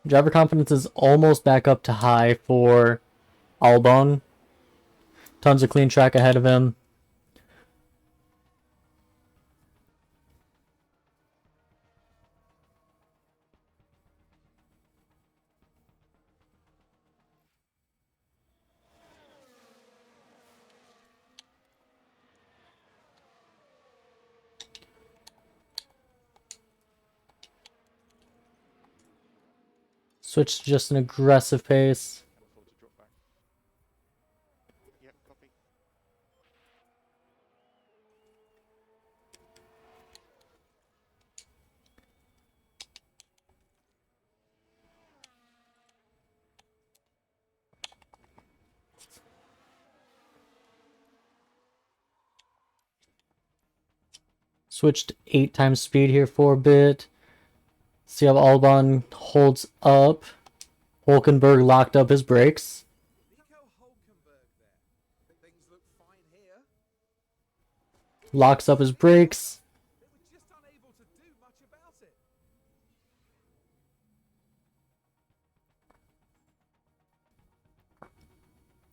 Driver confidence is almost back up to high for Albon. Tons of clean track ahead of him. Switch to just an aggressive pace. Careful to drop back. Yep, copy. Switched 8 times speed here for a bit. See how Albon holds up. Hulkenberg locked up his brakes. Nico Hulkenberg there. Things look fine here. Locks up his brakes. They were just unable to do much about it.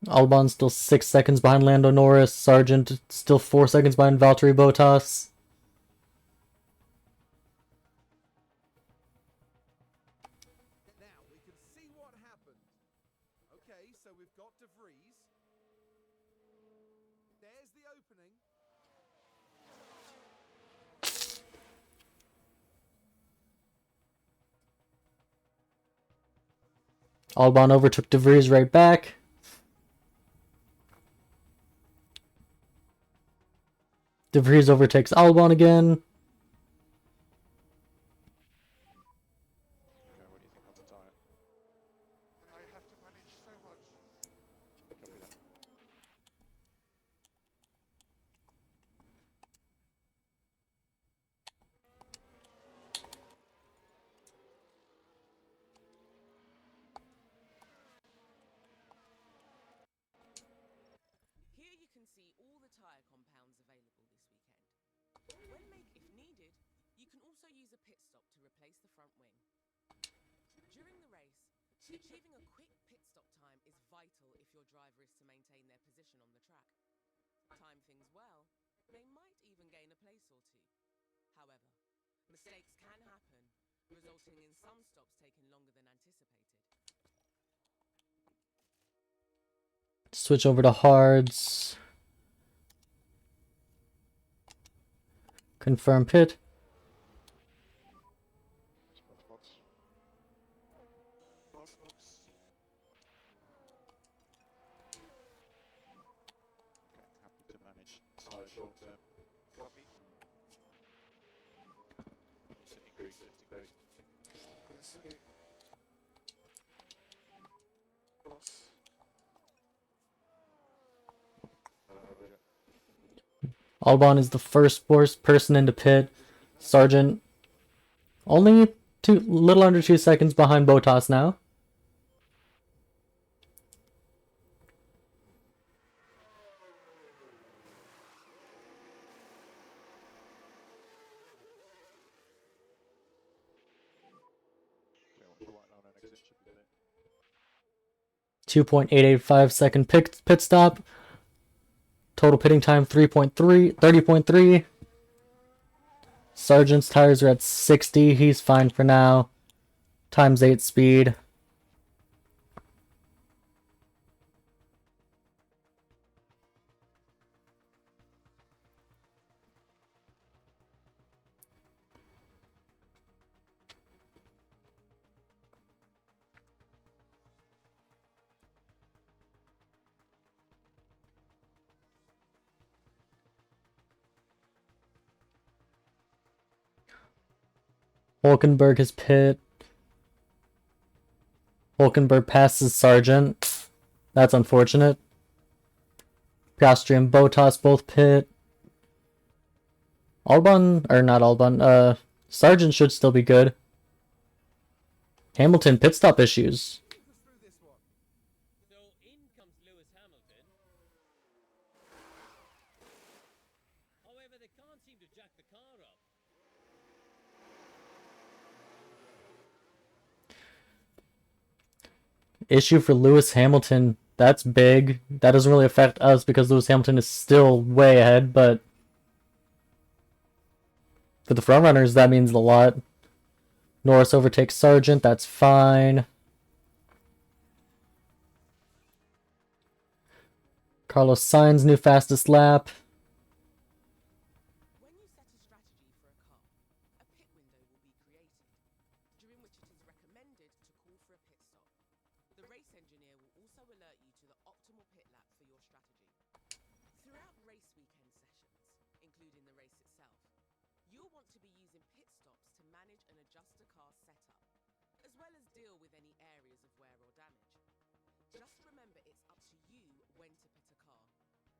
Albon still 6 seconds behind Lando Norris. Sargent still 4 seconds behind Valtteri Bottas. Now we can see what happened. Okay, so we've got De Vries. There's the opening. Albon overtook De Vries right back. De Vries overtakes Albon again. Yeah, what do you think on the tyre? I have to manage so much. Copy that. Here you can see all the tyre compounds available this weekend. If needed, you can also use a pit stop to replace the front wing. During the race, achieving a quick pit stop time is vital if your driver is to maintain their position on the track. Time things well, they might even gain a place or two. However, mistakes can happen, resulting in some stops taking longer than anticipated. Switch over to hards. Confirm pit. Box. Box. Okay, happy to manage tyre short term. Copy. It's an increase lifting weight. Box. Albon is the first person into pit. Sargent only little under 2 seconds behind Bottas now. Yeah, watch the white line on exit should be clear. 2.885 second pit stop. Total pitting time 30.3. Sargent's tires are at 60. He's fine for now. Times 8 speed. Hulkenberg has pit. Hulkenberg passes Sargent. That's unfortunate. Piastri and Bottas both pit. Albon, or not Albon, Sargent should still be good. Hamilton pit stop issues. So in comes Lewis Hamilton. However, they can't seem to jack the car up. Issue for Lewis Hamilton. That's big. That doesn't really affect us because Lewis Hamilton is still way ahead, but for the frontrunners, that means a lot. Norris overtakes Sargent. That's fine. Carlos Sainz, new fastest lap. When you set a strategy for a car, a pit window will be created, during which it is recommended to call for a pit stop. The race engineer will also alert you to the optimal pit lap for your strategy. Throughout race weekend sessions, including the race itself, you'll want to be using pit stops to manage and adjust the car's setup, as well as deal with any areas of wear or damage. Just remember it's up to you when to pit a car.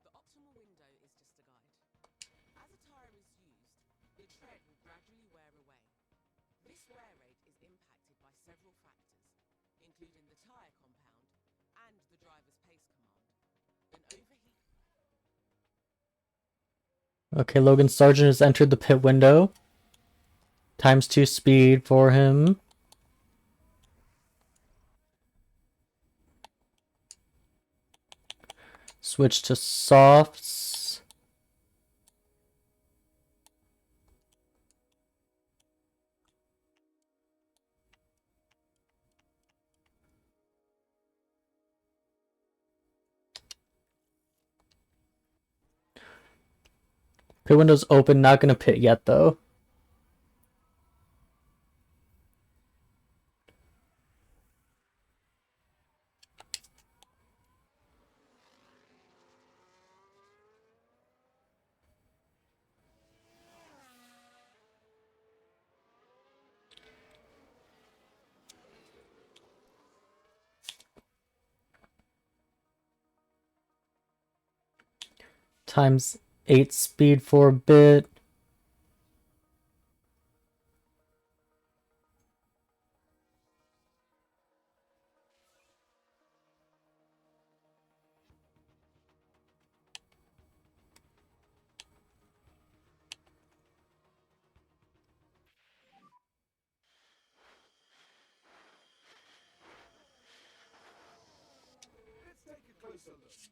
The optimal window is just a guide. As a tyre is used, the tread will gradually wear away. This wear rate is impacted by several factors, including the tyre compound and the driver's pace command. An overheat... Okay, Logan Sargent has entered the pit window. Times 2 speed for him. Switch to softs. Pit window's open, not gonna pit yet though. Times 8 speed for a bit.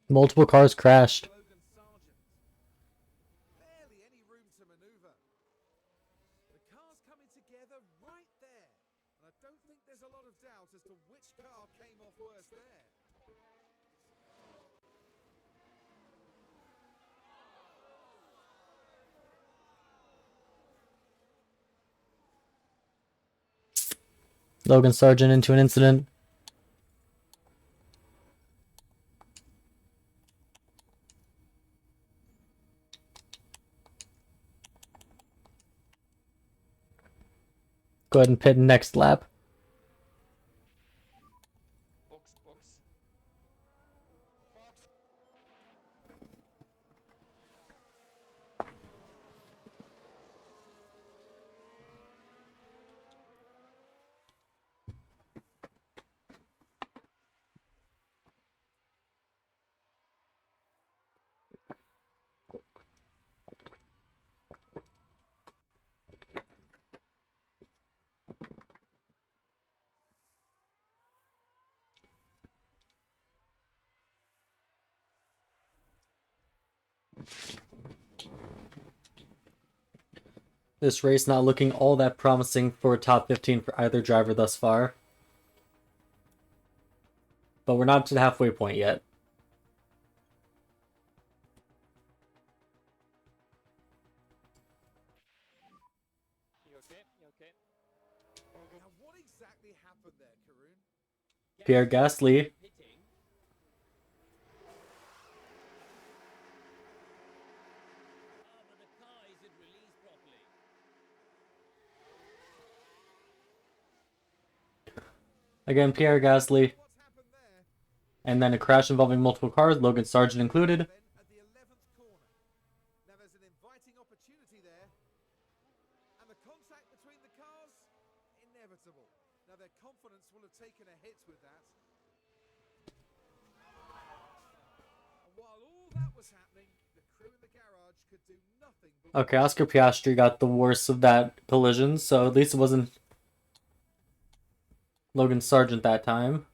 Multiple cars crashed. Barely any room to maneuver. The car's coming together right there. And I don't think there's a lot of doubt as to which car came off worse there. Logan Sargent into an incident. Go ahead and pit next lap. Box, box. This race not looking all that promising for a top 15 for either driver thus far. But we're not to the halfway point yet. You okay? You okay? Now, what exactly happened there, Karun? Pierre Gasly. Pitting. But the car isn't released properly. Again, Pierre Gasly. What's happened there? And then a crash involving multiple cars, Logan Sargent included. At the 11th corner. Now there's an inviting opportunity there. And the contact between the cars, inevitable. Now their confidence will have taken a hit with that. And while all that was happening, the crew in the garage could do nothing but... Okay, Oscar Piastri got the worst of that collision, so at least it wasn't Logan Sargent that time.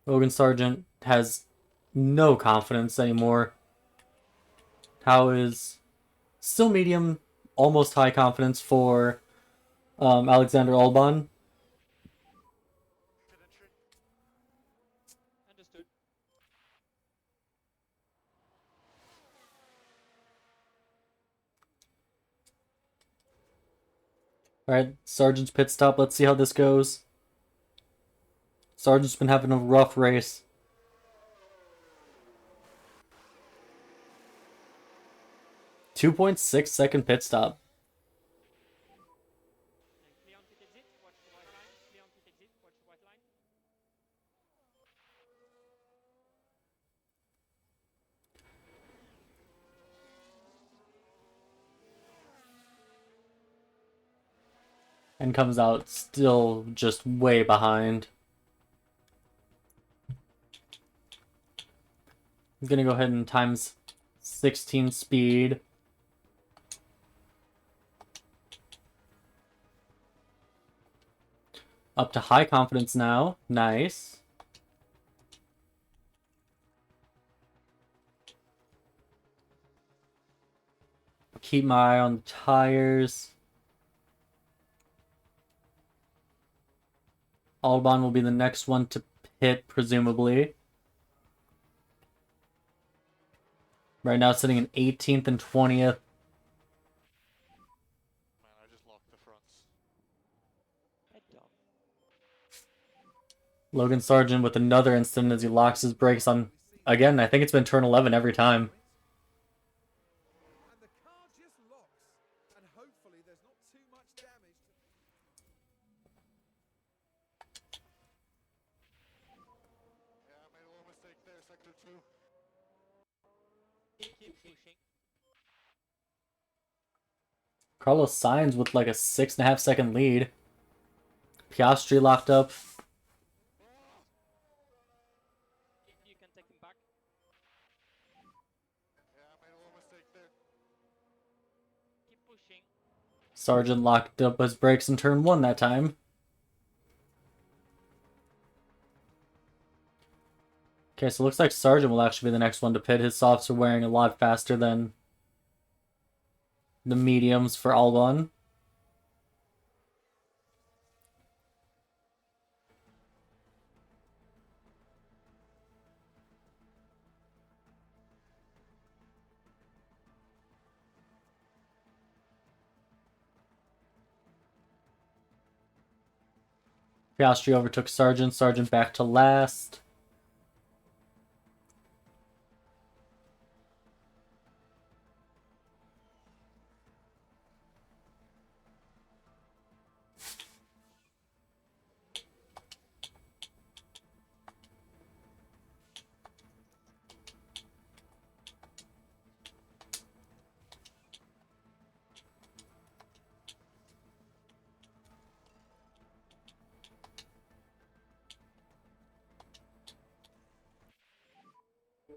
Logan Sargent has no confidence anymore. How is still medium, almost high confidence for Alexander Alban. Good entry. Understood. Alright, Sargent's pit stop. Let's see how this goes. Sargent's been having a rough race. .6 second pit stop. And clear on pit exit. Watch the white line. Clear on pit exit. Watch the white line. And comes out still just way behind. I'm gonna go ahead and times 16 speed. Up to high confidence now. Nice. Keep my eye on the tires. Alban will be the next one to pit, presumably. Right now sitting in 18th and 20th. Man, I just locked the fronts. Head down. Logan Sargent with another incident as he locks his brakes on, again, I think it's been turn 11 every time. And the car just locks. And hopefully there's not too much damage. Yeah, I made a little mistake there, sector 2. Keep pushing. Carlos Sainz with like a 6.5 second lead. Piastri locked up. You can take him back. Yeah, I made a little mistake there. Keep pushing. Sargent locked up his brakes in turn 1 that time. Okay, so it looks like Sargent will actually be the next one to pit. His softs are wearing a lot faster than the mediums for Albon. Piastri overtook Sargent. Sargent back to last.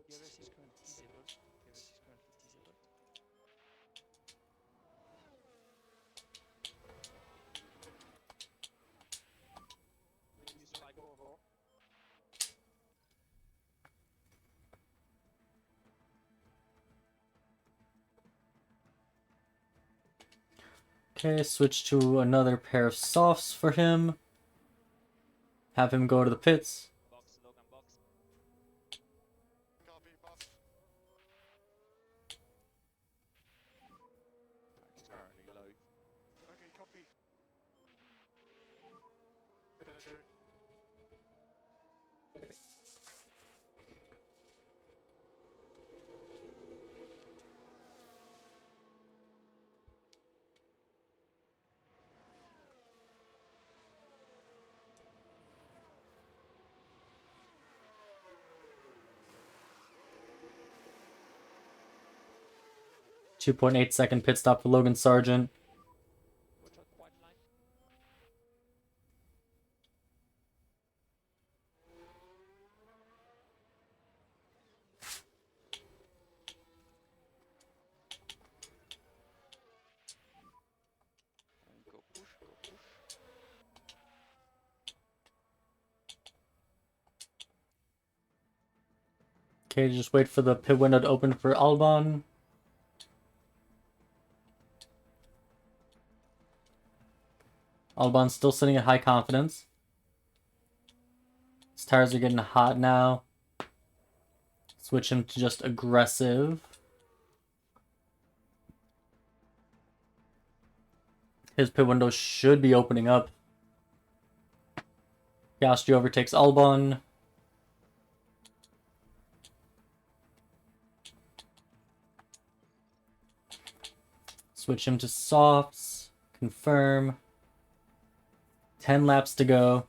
DRS is currently disabled. DRS is currently disabled. Use 544. Okay, switch to another pair of softs for him. Have him go to the pits. Box, Logan, box. Copy, boss. It's currently low. Okay, copy. Good entry. 2.8 second pit stop for Logan Sargent. Watch out the white line. And go push, go push. Okay, just wait for the pit window to open for Albon. Albon's still sitting at high confidence. His tires are getting hot now. Switch him to just aggressive. His pit window should be opening up. Piastri overtakes Albon. Switch him to softs. Confirm. 10 laps to go.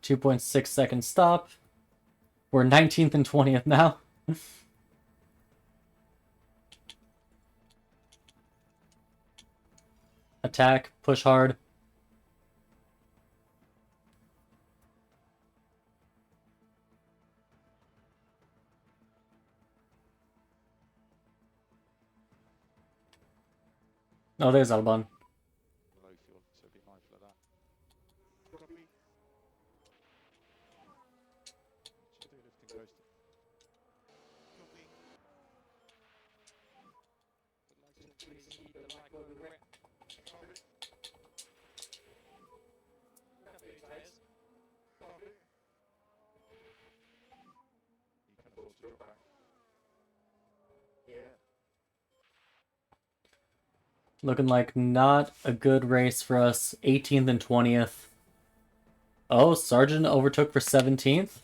.6 second stop. We're 19th and 20th now. Attack, push hard. Oh, there's Albon. Low fuel, so be mindful of that. Copy. Should do lifting close to. Copy. Copy. Copy. You can afford to drop back. Looking like not a good race for us. 18th and 20th. Oh, Sargent overtook for 17th.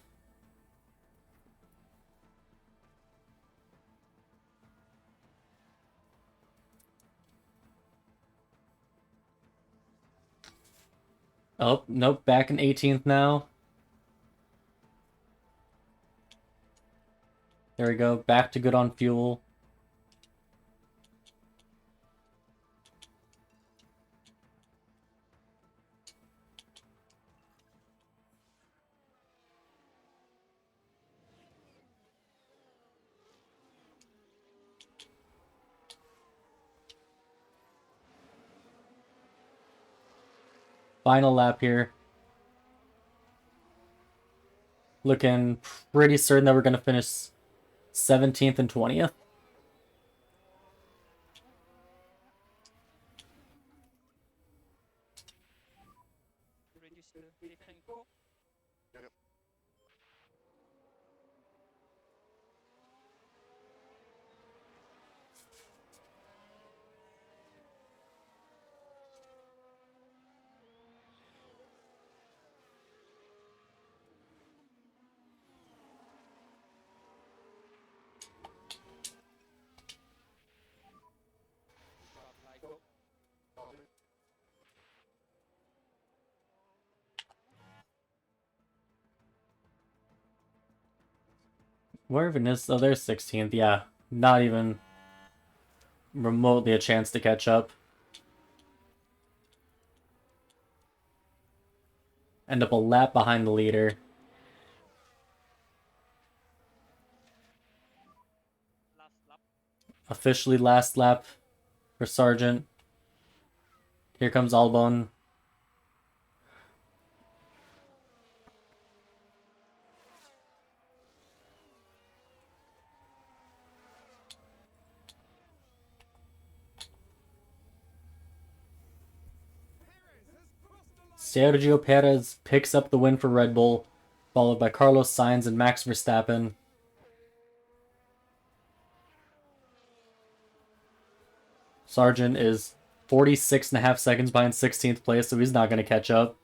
Oh, nope, back in 18th now. There we go, back to good on fuel. Final lap here. Looking pretty certain that we're going to finish 17th and 20th. Yep. Copy. Where even is... Oh, there's 16th. Yeah, not even remotely a chance to catch up. End up a lap behind the leader. Officially last lap for Sargent. Here comes Albon. Sergio Perez picks up the win for Red Bull, followed by Carlos Sainz and Max Verstappen. Sargent is 46.5 seconds behind 16th place, so he's not going to catch up.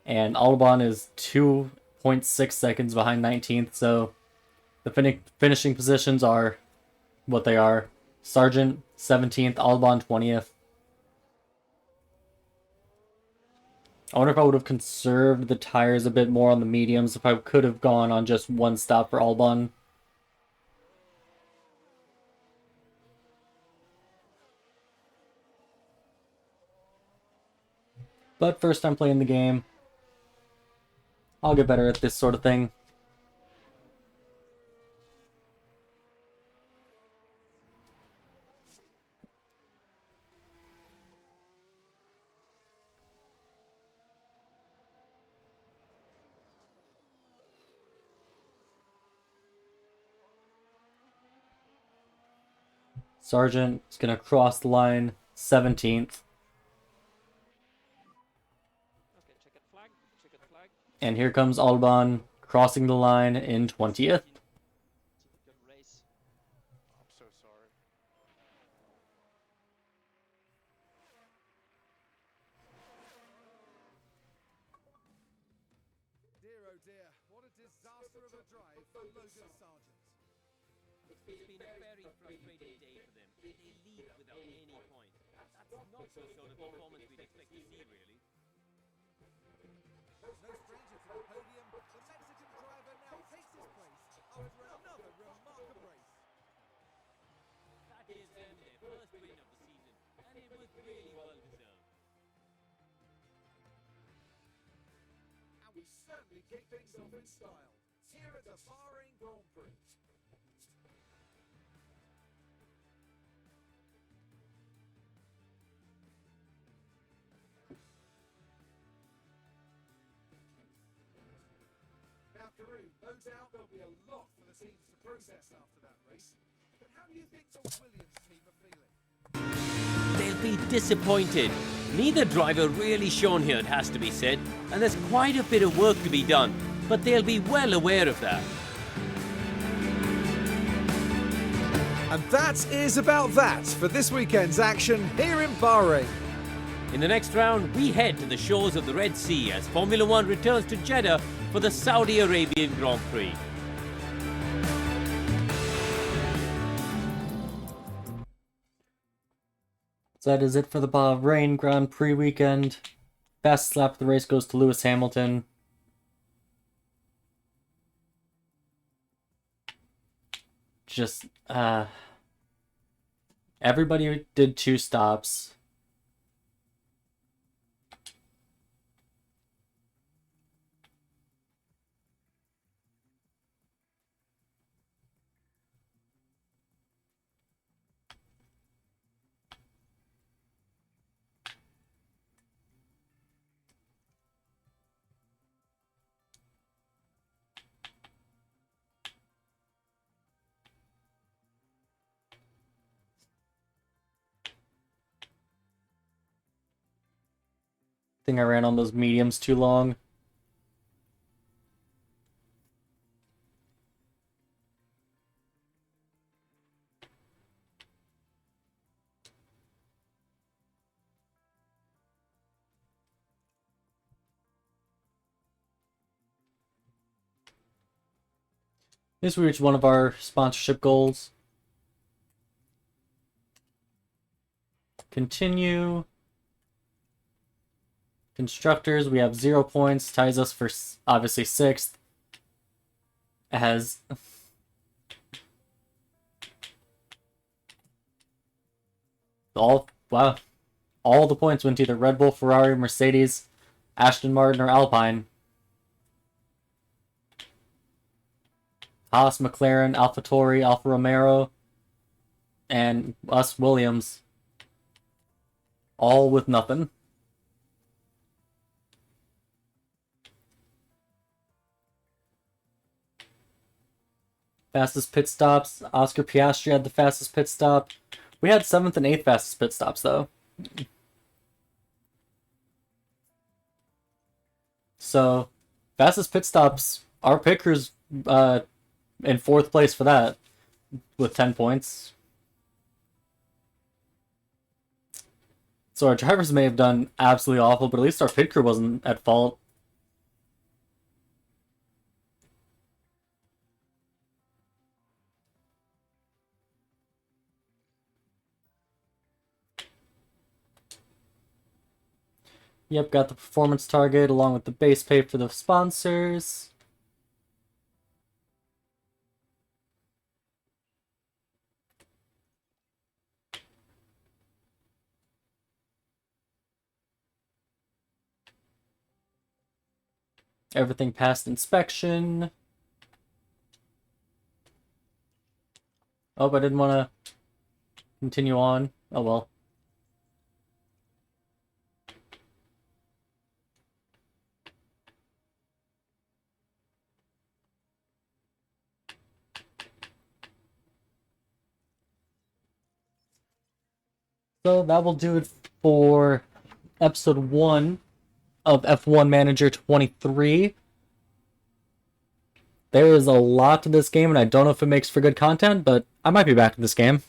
And Albon is 2.6 seconds behind 19th, so the finishing positions are what they are. Sargent 17th, Albon 20th. I wonder if I would have conserved the tires a bit more on the mediums if I could have gone on just one stop for Albon. But first time playing the game. I'll get better at this sort of thing. Sargent is going to cross the line 17th. Okay, checkered flag, checkered flag. And here comes Alban crossing the line in 20th. Typical race. I'm so sorry. Dear oh dear, what a disaster of a drive for Logan Sargent. It's been a very frustrating day for them. They lead without any point. That's not the sort of performance we'd expect to see, really. No stranger to the podium, the Mexican driver now takes his place after another remarkable race. That is them, their first win of the season, and it was really well deserved. And we certainly kick things off in style here at the Bahrain Grand Prix. Now, Karoo, no doubt there'll be a lot for the teams to process after that race. But how do you think the Williams team are feeling? They'll be disappointed. Neither driver really shone here, it has to be said, and there's quite a bit of work to be done, but they'll be well aware of that. And that is about that for this weekend's action here in Bahrain. In the next round, we head to the shores of the Red Sea as Formula One returns to Jeddah for the Saudi Arabian Grand Prix. So that is it for the Bahrain Grand Prix weekend. Fastest lap of the race goes to Lewis Hamilton. Just, everybody did 2 stops. I think I ran on those mediums too long. This we reached one of our sponsorship goals. Continue. Constructors, we have 0 points, ties us for obviously 6th. As all the points went to either Red Bull, Ferrari, Mercedes, Aston Martin, or Alpine. Haas, McLaren, AlphaTauri, Alfa Romeo, and us Williams. All with nothing. Fastest pit stops. Oscar Piastri had the fastest pit stop. We had 7th and 8th fastest pit stops, though. So, fastest pit stops, our pit crew's in 4th place for that, with 10 points. So our drivers may have done absolutely awful, but at least our pit crew wasn't at fault. Yep, got the performance target along with the base pay for the sponsors. Everything passed inspection. Oh, but I didn't want to continue on. Oh well. So that will do it for episode 1 of F1 Manager 23. There is a lot to this game, and I don't know if it makes for good content, but I might be back to this game.